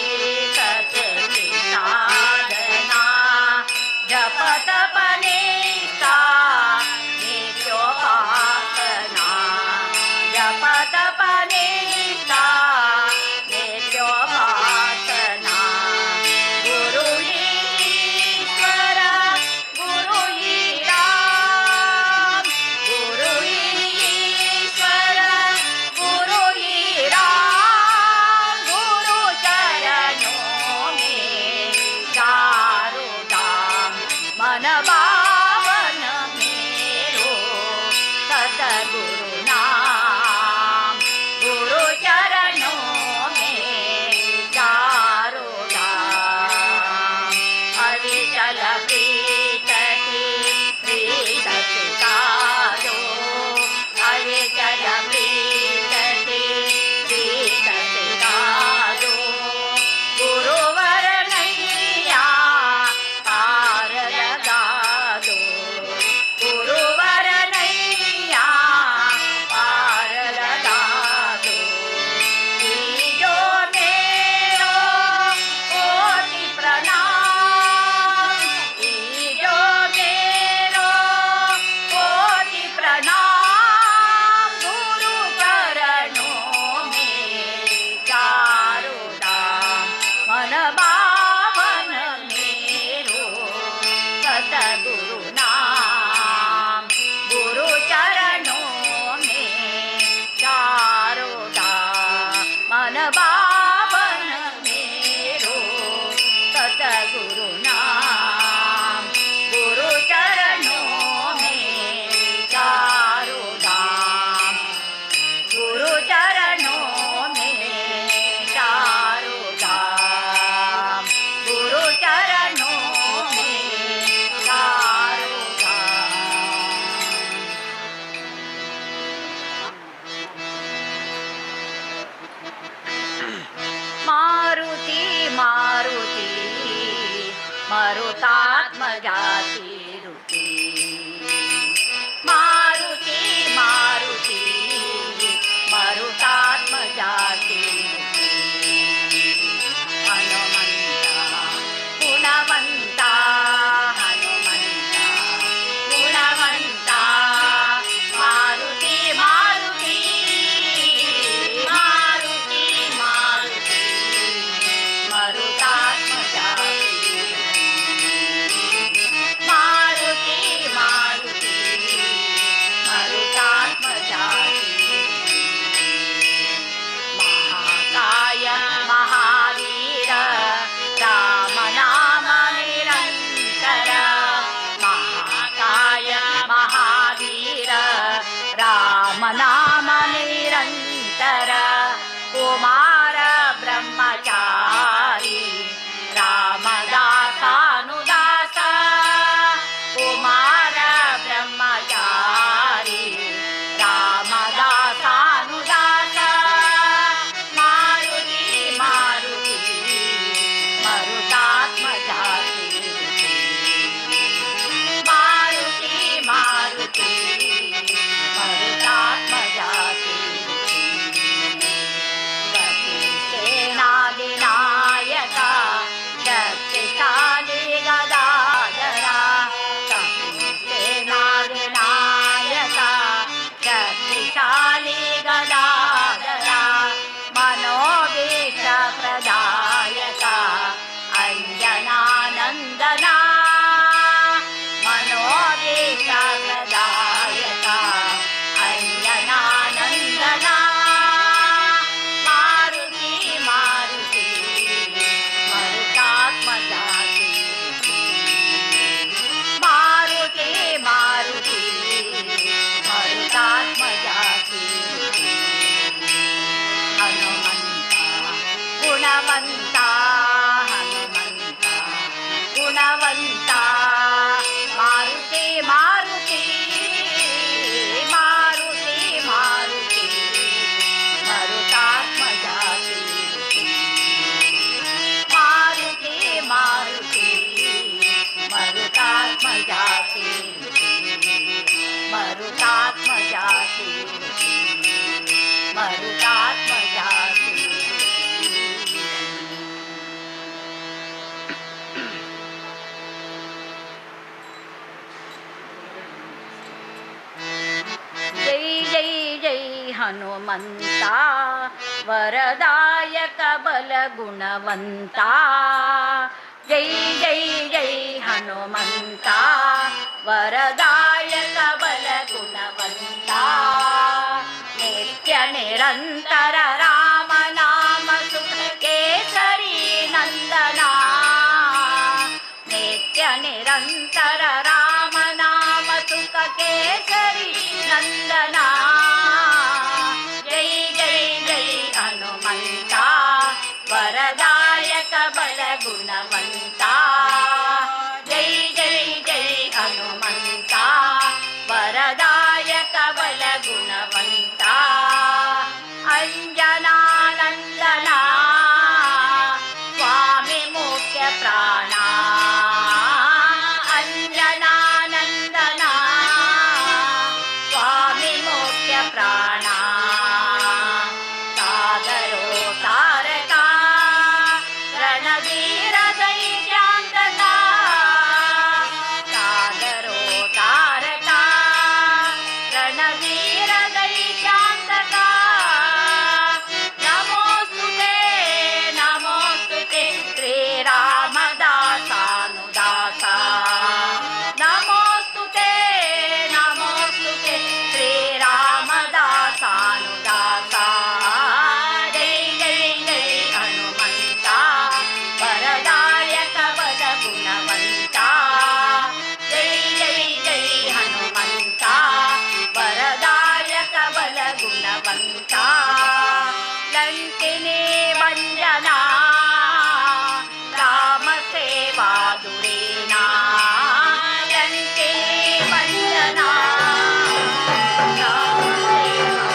सत्य की साधना। जप तप निष्ठा नित्योपासना, जप तप निष्ठा नित्योपासना। गुरु ईश्वर गुरु ही राम, गुरु ईश्वर गुरु ही राम। गुरु चरणों में चारों धाम। मन पावन मेरो सतगुरु नाम, गुरु चरणों में चारों धाम। अविचल प्रीत की प्रीत सिखा दो, अविचल प्रीत की प्रीत सिखा दो। गुरुवर नैया पार लगा दो, गुरुवर नैया पार लगा दो। ईजो मेरो कोटि प्रणाम, ईजो मेरो कोटि प्रणाम। गुरु चरणों में चारों धाम। मन पावन मेरो सतगुरु नाम, गुरु चरणों में चारों धाम। मन पावन मेरो सतगुरु नाम, गुरु चरणों में चारों धाम। गुरु चरणों में चारों धाम, गुरु चरणों में चारों धाम। मारुति मारुति मरुतात्मजाति रुति, मारुति मारुति मरुतात्मजाति रुति। हनुमंता गुणवंता, हनुमंता गुणवंता। मारुति मारुति मारुति मारुति मरुतात्मजाति। मारुति मारुति मरुतात्मजाति। महाकाय महावीर राम नाम निरंतर, महाकाय महावीर राम नाम निरंतर। कुमार ब्रह्मचारी रामदासानुदास, कुमार ब्रह्मचारी रामदासानुदास। मारुति ಗುಣವಂತ ಹನುಮಂತ ಗುಣವಂತ ಮಾರುತಿ ಮಾರುತಿ ಮಾರುತಿ ಮಾರುತಿ ಮರುತಾತ್ಮಜ ಮಾರುತಿ ಮಾರುತಿ ಮರುತಾತ್ಮಜಾತಿ ಮರುತಾತ್ಮಜಾತಿ ಮರುತಾತ್ಮಜಾತಿ ಜೈ ಜೈ ಜೈ ಹನುಮಂತ ವರದಾಯಕ ಬಲ ಗುಣವಂತ ಜೈ ಜೈ ಜೈ ಹನುಮಂತ ವರದಾಯಕ ಬಲ ಗುಣವಂತ ನಿತ್ಯ ನಿರಂತರ ರಾಮನಾಮ ಸುಖ ಕೇಸರಿ ನಂದನ ನಿತ್ಯ ನಿರಂತರ ರಾಮನಾಮ ಸುಖ ಕೇಸರಿ ನಂದನ ಜೈ ಜೈ ಜೈ ಹನುಮಂತ ವರದಾಯಕ ಬಲ ಗುಣವಂತ ಜೈ ಜೈ ಜೈ ಹನುಮಂತ ವರದಾಯಕ ಬಲ ಗುಣವಂತ ಅಂಜನಾನಂದನ ಸ್ವಾಮಿ ಮುಖ್ಯ ಪ್ರಾಣ ಅಂಜನಾನಂದನ ಸ್ವಾಮಿ ಮುಖ್ಯ ಪ್ರಾಣ ಸಾಗರೋ ತಾರಕ ರಣಧೀರ ದೈತ್ಯಾಂತಕ ಸಾಗರೋ ತಾರಕ ರಣಧೀರ ದೈತ್ಯಾಂತಕ ನಮೋಸ್ತುತೆ ನಮೋಸ್ತುತೆ ಶ್ರೀರಾಮದಾಸಾನುದಾಸ ನಮೋಸ್ತುತೆ ನಮೋಸ್ತುತೆ ಶ್ರೀರಾಮದಾಸಾನುದಾಸ ಜೈ ಜೈ ಜೈ ಹನುಮಂತ ವರದಾಯಕ ಬಲ ಗುಣವಂತ ಜೈ ಜೈ ಜೈ ಹನುಮಂತ ವರದಾಯಕ ಬಲ ಗುಣವಂತ ಲಂಕಿನಿ ಭಂಜನ ರಾಮ ಸೇವಾ ದುರೇನಾ ಲಂಕಿನಿ ಭಂಜನ ರಾಮ ಸೇವಾ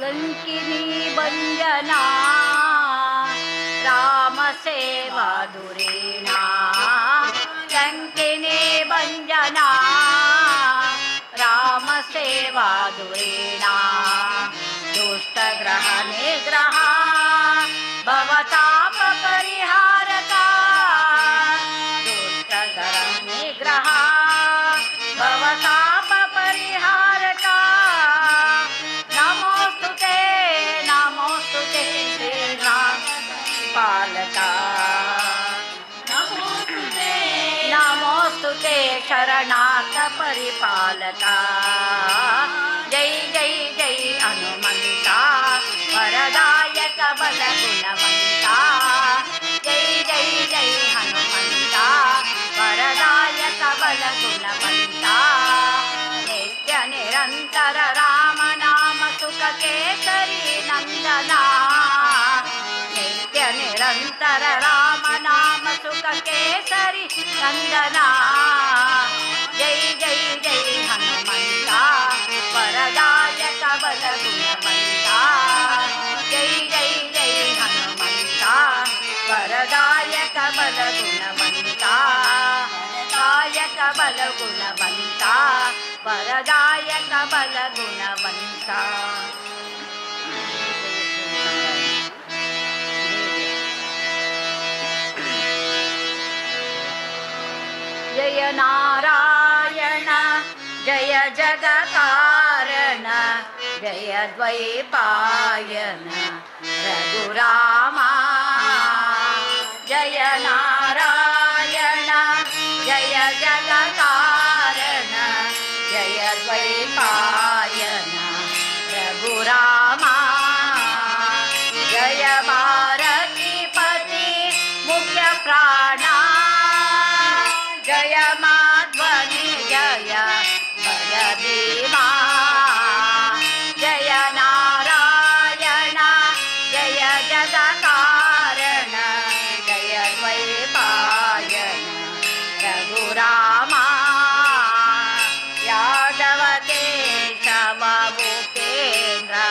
लंकिनी भंजना राम सेवा दुरीणा लंकिनी भंजना राम सेवा दुरीणा दुष्ट ग्रह निग्रह भवताप परिहारका दुष्ट ग्रह निग्रह भवताप परिहारका नमोस्तुते नमोस्तुते श्रीनाथ पालका नमोस्तुते शरणार्थ परिपालका जय जय जय हनुमंता वरदायक बल गुणवंता जय जय जय हनुमंता वरदायक बल गुणवंता नित्य निरंतर राम नाम सुख केसरी नंदना नित्य निरंतर राम नाम सुख केसरी नंदना जय जय जय हनुमंता वरदायक बल गुणवंता जय जय जय हनुमंता वरदायक बल गुणवंता दायक बल गुणवंता वरदायक बल गुणवंता जय नारायण जय जगकारण जय द्वैपायन रघुरामा जय नारायण जय जगकारण जय द्वैपायन रघुरामा जय भारतीपति मुख्य प्राणा जय माध्वनि जय भगदीमा जय नारायण जय जगकारण जय द्वैपायन रघुरामा यादव केशव भूपेन्द्र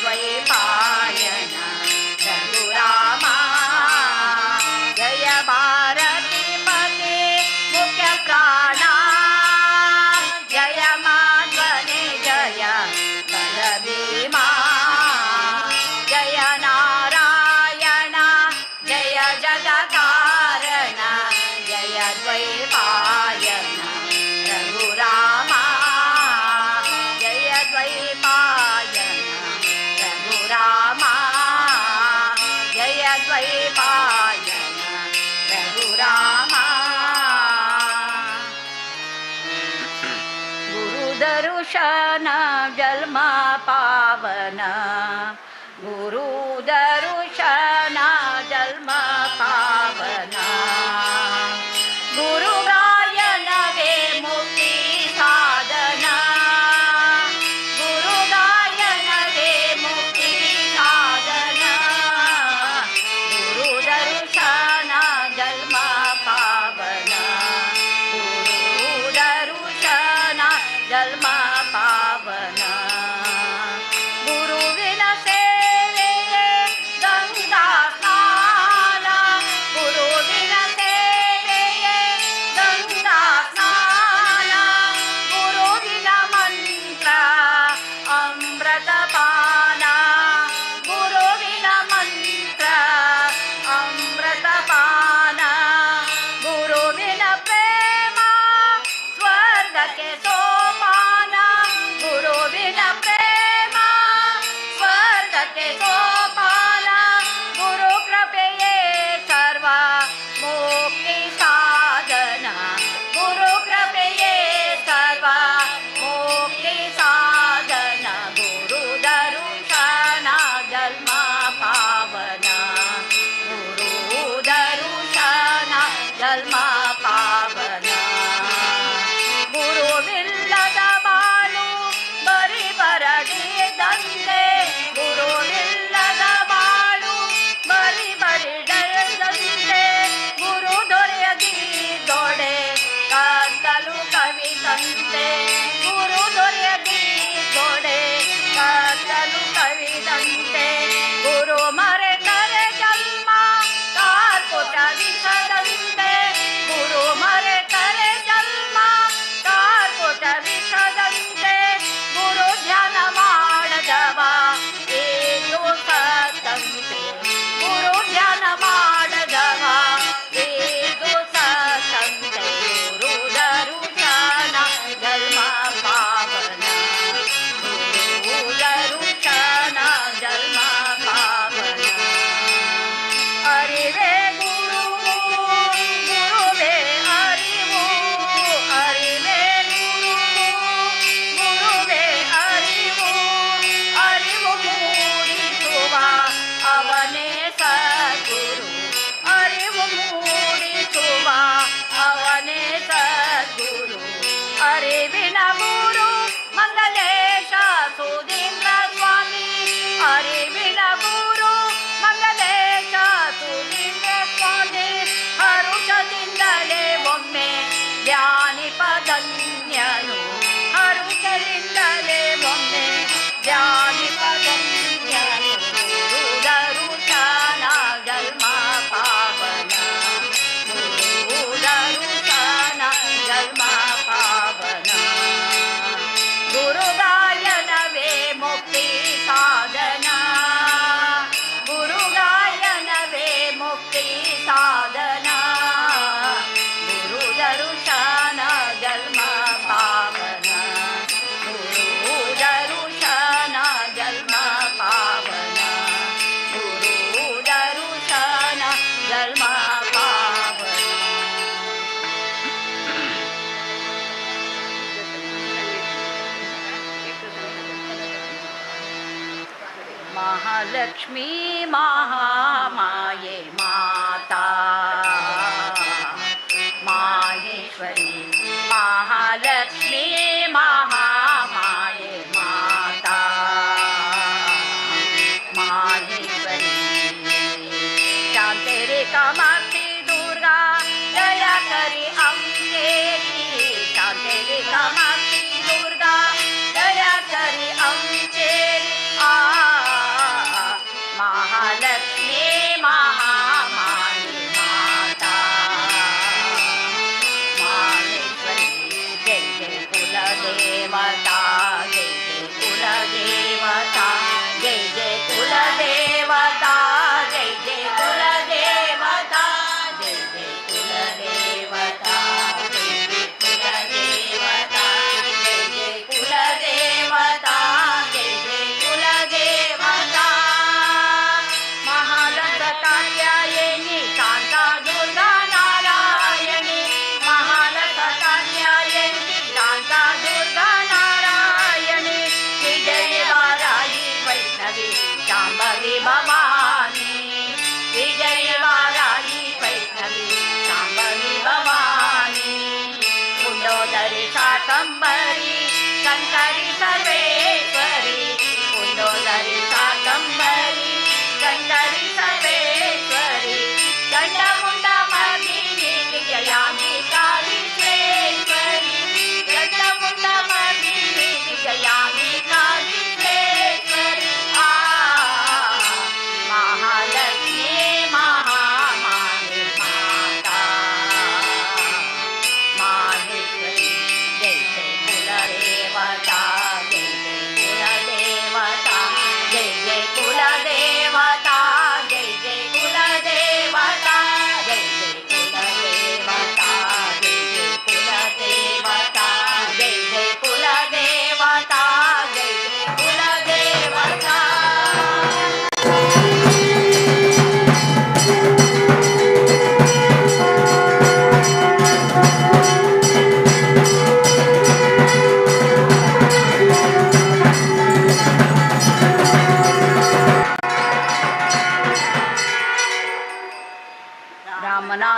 द्वैपायन रघुरामा जय भारती पते मुख्य प्राणा जय माध्वने जय बलभीमा जय नारायण जय जगकारण जय द्वैपायन रघुरामा जय द्वैपायन रघुरामा जय द्वैपायन रघुरामा गुरुदर्शन जन्म पावन गुरुदर्शन जन्म पावन गुरु गायन वे मुक्ति साधन गुरु गायन वे मुक्ति साधन गुरु दर्शन जन्म पावन गुरु दर्शन जन्म पावन गुरुविन सेवेये गंगा स्नान गुरुविन सेवेये गंगा स्नान गुरुविन मंत्र अमृत पान गुरुविन मंत्र अमृत पान गुरुविन प्रेम स्वर्ग के सोपान गुरुविन प्रेम स्वर्ग के सोपान गुरु कृपेये सर्व मुक्ति साधन गुरु कृपेये सर्व मुक्ति साधन गुरु दर्शन जन्म पावन गुरु दर्शन जन्म पावन गुरुविಲ್ಲದ ಬಾಳು ಬರಿ ಬರಡಿದಂತೆ ಗುರುವಿಲ್ಲದ ಬಾಳು ಬರಿ ಬರಿಡದಂತೆ ಗುರು ದೊರೆಯದಿದ್ದೊಡೆ ಕತ್ತಲು ಕವಿದಂತೆ ಗುರು ದೊರೆಯದಿದ್ದೊಡೆ ಕತ್ತಲು ಕವಿದಂತೆ ಗುರು ಮರೆತರೆ ಜನ್ಮ ಕಾರ್ಪುಟ ವಿಷದಂತೆ ಗುರು ಮರೆತರೆ ಜನ್ಮ ಕಾರ್ಪುಟ ವಿಷದಂತೆ ಗುರು ಧ್ಯಾನ ಮಾಡದವ ಏದು ಸತ್ತಂತೆ ಗುರು ಧ್ಯಾನ ಮಾಡದವ ಏದು ಸತ್ತಂತೆ ಗುರು ದರುಶನ ಜನ್ಮ ಪಾವನ ಗುರು ದರುಶನ ಜನ್ಮ ಪಾವನ ಅರಿವೇ ಗುರು ಗುರುವೇ ಅರಿವು ಅರಿವೇ ಗುರು ಗುರುವೇ ಅರಿವು ಅರಿವು ಮೂಡಿಸುವ ಅವನೇ ಸದ್ಗುರು ಅರಿವು ಮೂಡಿಸುವ ಅವನೇ ಸದ್ಗುರು ಅರಿವಿನ ಗುರು ಮಂಗಲೇಶ ಸುಧೀಂದ್ರ ಸ್ವಾಮಿ ಅರಿವಿನ ಗುರು ಮಂಗಲೇಶ ಸುಧೀಂದ್ರ ಸ್ವಾಮಿ ಹರುಷದಿಂದಲೇ ಒಮ್ಮೆ ಧ್ಯಾನಿಪಧನ್ಯನು ಹರುಷದಿಂದಲೇ ಒಮ್ಮೆ ಧ್ಯಾನಿಪಧನ್ಯನು ಗುರು ದರುಶನ ಜನ್ಮ ಪಾವನ ಗುರು ದರುಶನ ಜನ್ಮ ಪಾವನ ಗುರು ಗಾಯನವೇ ಮುಕ್ತಿ ಸಾಧನ ಗುರು ಗಾಯನವೇ ಮುಕ್ತಿ ಸಾಧನ ಗುರು ದರುಶನ ಜನ್ಮ ಪಾವನ ಗುರು ದರುಶನ ಜನ್ಮ ಪಾವನ ಗುರು ದರುಶನ ಜನ್ಮ ಪಾವನ महालक्ष्मी महामाये माता माहेश्वरी महालक्ष्मी महामाये माता माहेश्वरी शांतेरे कामाक्षी दुर्गा दया करी अंगेरी शांतेरे कामाक्षी दुर्गा दया करी अंगेरी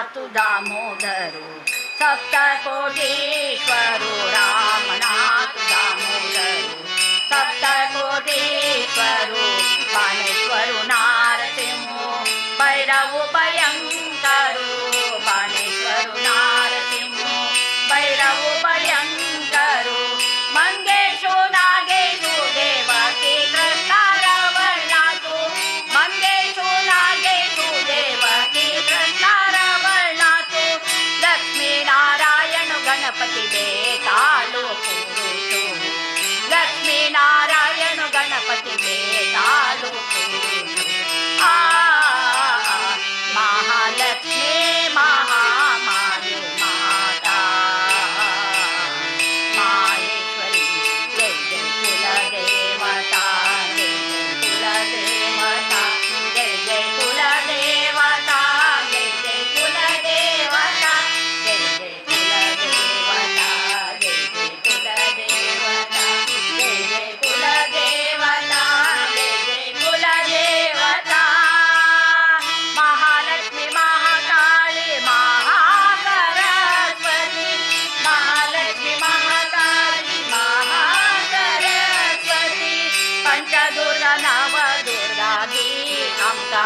रमनाथ दामोदर सप्तकोटीश्वरो रामनाथ दामोदर सप्तकोटीश्वरो बाणेश्वरो नारसिंहो भैरवो भयंकरो बाणेश्वरो नारसिंहो भैरवो भयंकरो मंगेशो नागेशो देवकी कृष्ण रवळनाथो मंगेशो नागेशो देवकी कृष्ण रवळनाथो लक्ष्मी नारायण गणपति बेतालो पुरुषो लक्ष्मी नारायण गणपति बेतालो पुरुषो महालक्ष्मी महामाये माता माहेश्वरी जय जय कुलदेवता जय जय कुलदेवता जय जय कुलदेवता जय जय कुलदेवता जय जय कुलदेवता जय जय कुलदेवता जय जय कुलदेवता महालक्ष्मी महाकाली महासरस्वती महालक्ष्मी महाकाली महासरस्वती पंचदुर्गा नवदुर्गा गी अंका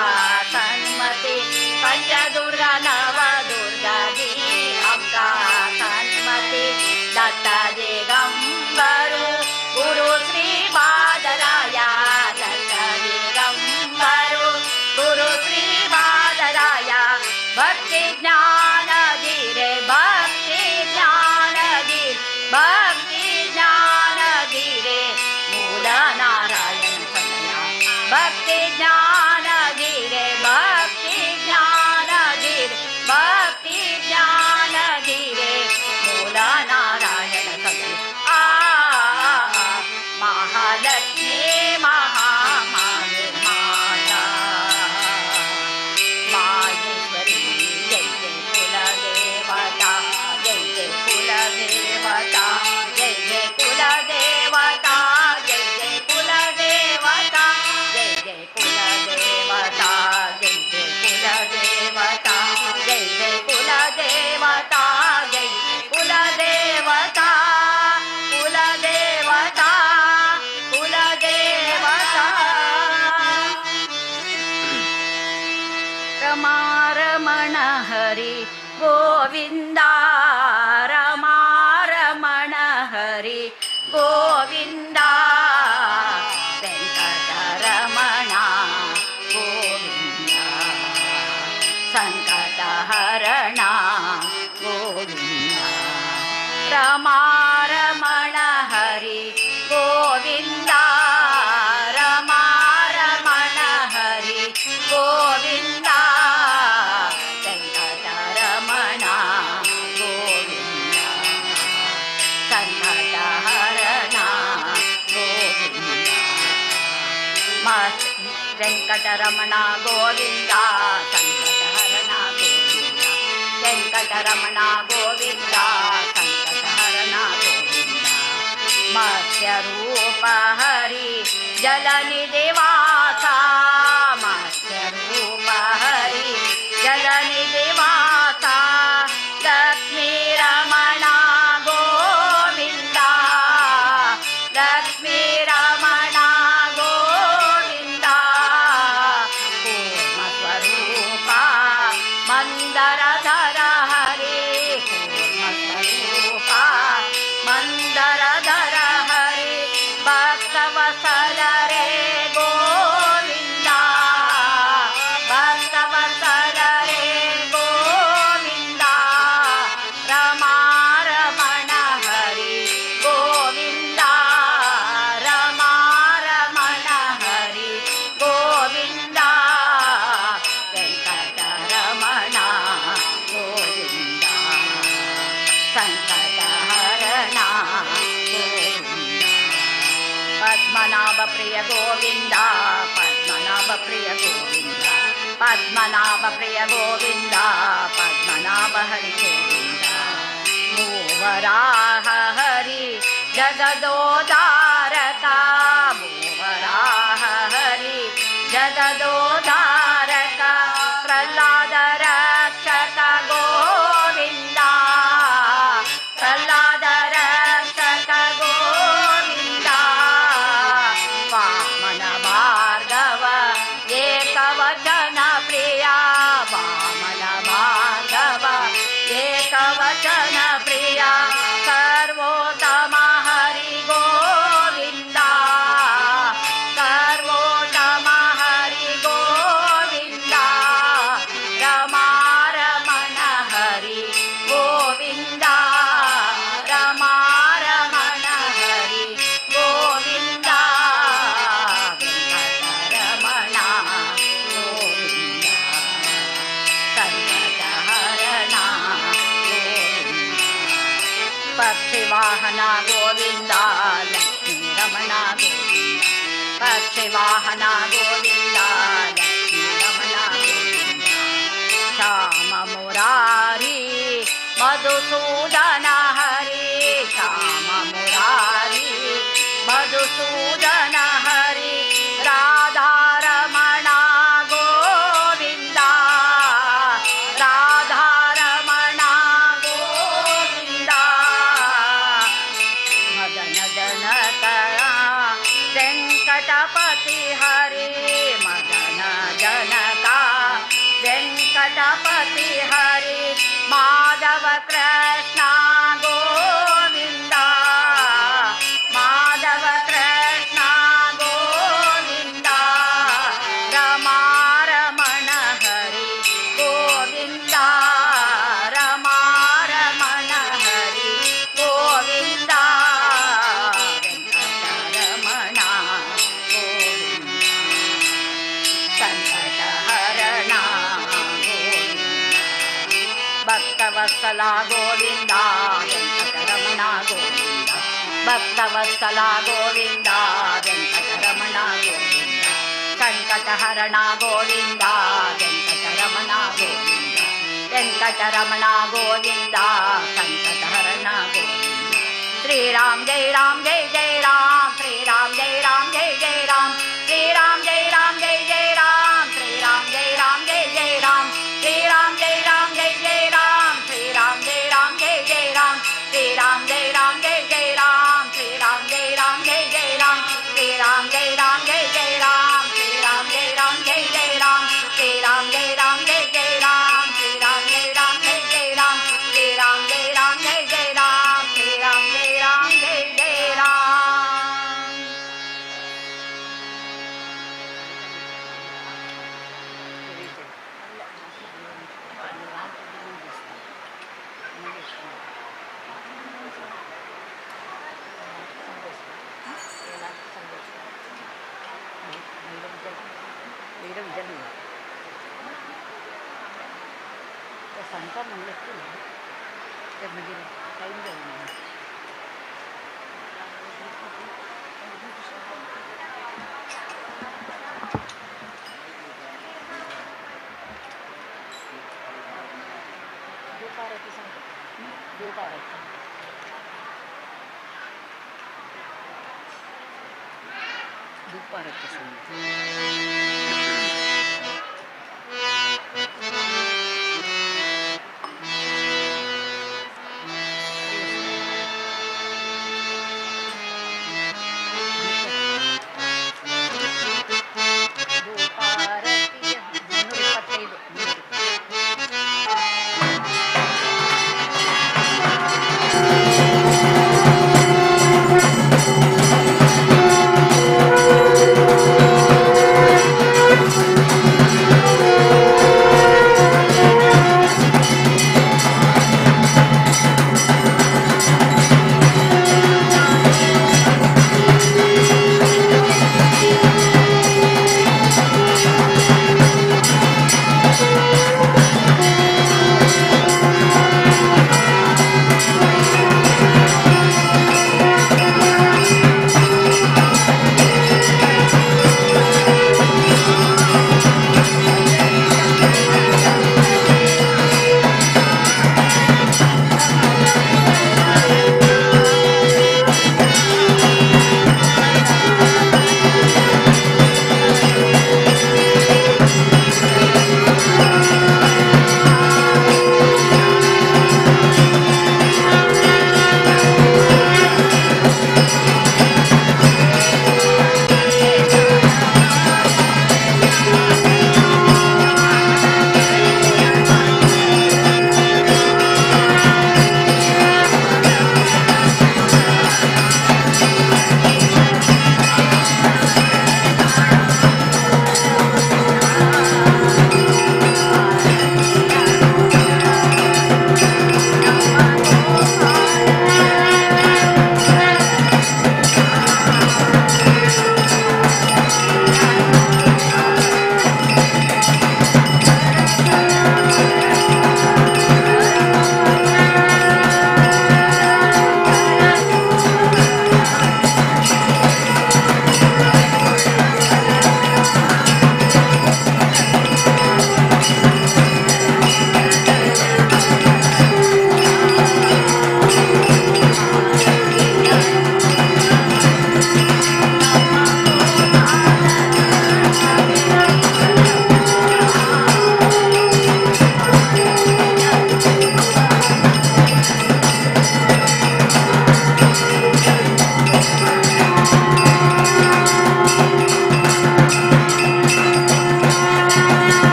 सन्मती पंचदुर्गा नवदुर्गा गी अंका सन्मती दत्ता दिगंबरु गुरु श्री बादराया दत्ता दिगंबरु गुरु श्री बादराया भक्ति ज्ञान धीरे भक्ति ज्ञान धीरे भक्ति ज्ञान धीरे मूल नारायण कन्या भक्ति ज्ञान धीरे भक्ति ज्ञान धीरे भक्ति ज्ञान धीरे मूल नारायण कन्या महालक्ष्मी महामाये माता माहेश्वरी जय जय कुलदेवता जय जय कुलदेवता जय जय कुलदेवता जय जय कुलदेवता जय जय कुलदेवता जय जय कुलदेवता जय जय कुलदेवता जय कुलदेवता कुलदेवता कुलदेवता रमा रमण हरि गोविंदा रमा रमण हरि गोविंदा वेंकटरमण गोविंदा संकटहरण गोविंदा रमा रमण हरि गोविंदा रमा रमण हरि गोविंदा वेंकटरमण गोविंदा संकटहरण गोविंदा वेंकटरमण गोविंदा संकटहरण गोविंदा वेंकटरमण गोविंदा संकटहरण गोविंदा मत्स्य रूप हरि जलनिधि वासा मत्स्य रूप हरि जलनिधि वासा लक्ष्मी रमण गोविंदा लक्ष्मी रमण गोविंदा कूर्म स्वरूपा मंदरधर हरि कूर्म स्वरूपा मंदरधर हरि भक्तवत्सल रे गोविंदा भक्तवत्सल रे गोविंदा रमा रमण हरि गोविंदा रमा रमण हरि गोविंदा वेंकटरमण गोविंदा संकटहरण गोविंदा पद्मनाभ प्रिय गोविंदा पद्मनाभ प्रिय गोविंदा पद्मनाभ प्रिय गोविंदा पद्मनाभ हरि गोविंदा मूवराह हरि जगदोधारका मूवराह हरि जगदोधारका प्रह्लाद रक्षक गो ಪಕ್ಷಿವಾಹನ ಗೋವಿಂದ ಲಕ್ಷ್ಮೀ ರಮಣ ಗೋವಿಂದ ಪಕ್ಷಿವಾಹನ ಗೋವಿಂದ ಲಕ್ಷ್ಮೀ ರಮಣ ಗೋವಿಂದ ಶ್ಯಾಮ ಮುರಾರಿ ಮಧುಸೂದನ ಹರಿ ಶ್ಯಾಮ ಮುರಾರಿ ಮಧುಸೂದನ ಹರಿ ರಾಧಾರಮಣ ಗೋವಿಂದ ರಾಧಾರಮಣ ಗೋವಿಂದ ಮದನ ಜನಕ ವೆಂಕಟಪತಿ ಹರಿ ಮದನ ಜನಕ ವೆಂಕಟಪತಿ ಹರಿ ಮಾಧವ ಕೃಷ್ಣ ಗೋವಿಂದ ಮಾಧವ ಕೃಷ್ಣ ಗೋವಿಂದ ರಮಾರಮಣ ಹರಿ ಗೋವಿಂದ ರಮಾರಮಣ ಹರಿ ಗೋವಿಂದ ವೆಂಕಟರಮಣ ಗೋವಿಂದ ಸಂಕಟಹರಣ ಭಕ್ತವತ್ಸಲ ಗೋವಿಂದ ವೆಂಕಟರಮಣ ಗೋವಿಂದ ಭಕ್ತವತ್ಸಲ ಗೋವಿಂದ ವೆಂಕಟರಮಣ ಗೋವಿಂದ ಸಂಕಟಹರಣ ಗೋವಿಂದ ವೆಂಕಟರಮಣ ಗೋವಿಂದ ವೆಂಕಟರಮಣ ಗೋವಿಂದ ಸಂಕಟಹರಣ ಗೋವಿಂದ ಶ್ರೀರಾಮ್ ಜೈ ರಾಮ್ ಜೈ ಜೈ ರಾಮ್ ಶ್ರೀರಾಮ್ ಜೈ ರಾಮ್ ಜೈ ಜೈ ರಾಮ್ ಶ್ರೀರಾಮ್ ಜೈ ರಾಮ್ ಜೈ ಜೈ ರಾಮ್ ಶ್ರೀರಾಮ್ ಜೈ ರಾಮ್ ಜೈ ಜೈ ರಾಮ್ ಶ್ರೀರಾಮ್ ಜೈ ರಾಮ್ ಜೈ ಜೈ ರಾಮ್ ಶ್ರೀರಾಮ್ ಜೈ ರಾಮ್ ಜೈ ಜೈ ರಾಮ್ ಶ್ರೀರಾಮ್ ಜೈ ರಾಮ್ ಜೈ ಜೈ ರಾಮ್ ಶ್ರೀರಾಮ್ ಜೈ ರಾಮ್ ಜೈ ಜೈ ರಾಮ್ ಶ್ರೀರಾಮ್ ಜೈ ರಾಮ್ ಜೈ ಜೈ ರಾಮ್ ಶ್ರೀರಾಮ್ ಜೈ ರಾಮ್ ಜೈ ಜೈ ರಾಮ್ ಶ್ರೀರಾಮ್ ಜೈ ರಾಮ್ ಜೈ ಜೈ ರಾಮ್ ಶ್ರೀರಾಮ್ ಜೈ ರಾಮ್ ಜೈ ಜೈ ರಾಮ್ ಶ್ರೀರಾಮ್ ಜೈ ರಾಮ್ ಜೈ ಜೈ ರಾಮ್ ಶ್ರೀರಾಮ್ ಜೈ ರಾಮ್ ಜೈ ಜೈ ರಾಮ್ संख्या म्हणलं की ते म्हणजे टाईम जाईल दुपाराची सांगतो दुपाराची दुपाराची सांगतो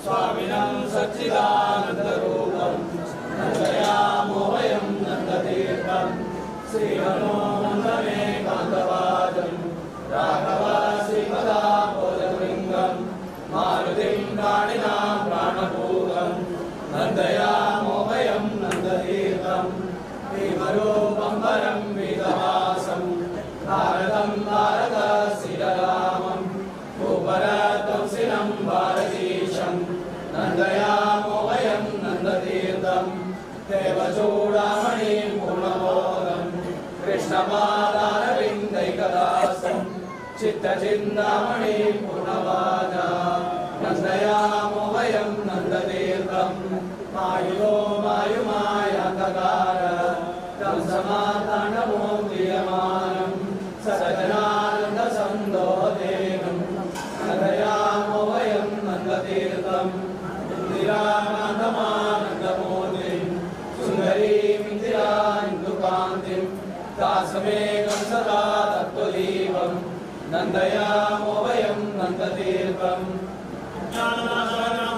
स्वामिनं सच्चिदानन्दरूपं नन्दयामो वयं नन्दतीर्थं श्रीमनोमन्दने कान्तवादं राघव श्रीपदाम्बोजभृङ्गं मारुतिं प्राणिनां प्राणपूतं नन्दयामो वयं नन्दतीर्थं भीमरूपं वरं वेदवासं भारतं भारतश्रीरामं भूपरत्वंसिनं भारतीशं नन्दयामो वयं नन्दतीर्थं देवचूडामणिं पूर्णबोधं कृष्णपादारविन्दैकदासं चित्तचिन्तामणिं पूर्णपादा नन्दयामो वयं नन्दतीर्थं मायुलो मायुमायान्तकार तं समाताण्डवो क्रियमाणं सजनानन्दसन्दोदेनं नन्दयामो वयं नन्दतीर्थं इन्दिरानन्दमानन्दमूर्तिं सुन्दरीमिन्दिरान्दुकान्तिं दासमेकं सदा तत्त्वदीपं नन्दयामो वयं नन्दतीर्थं ज्ञाननाशनं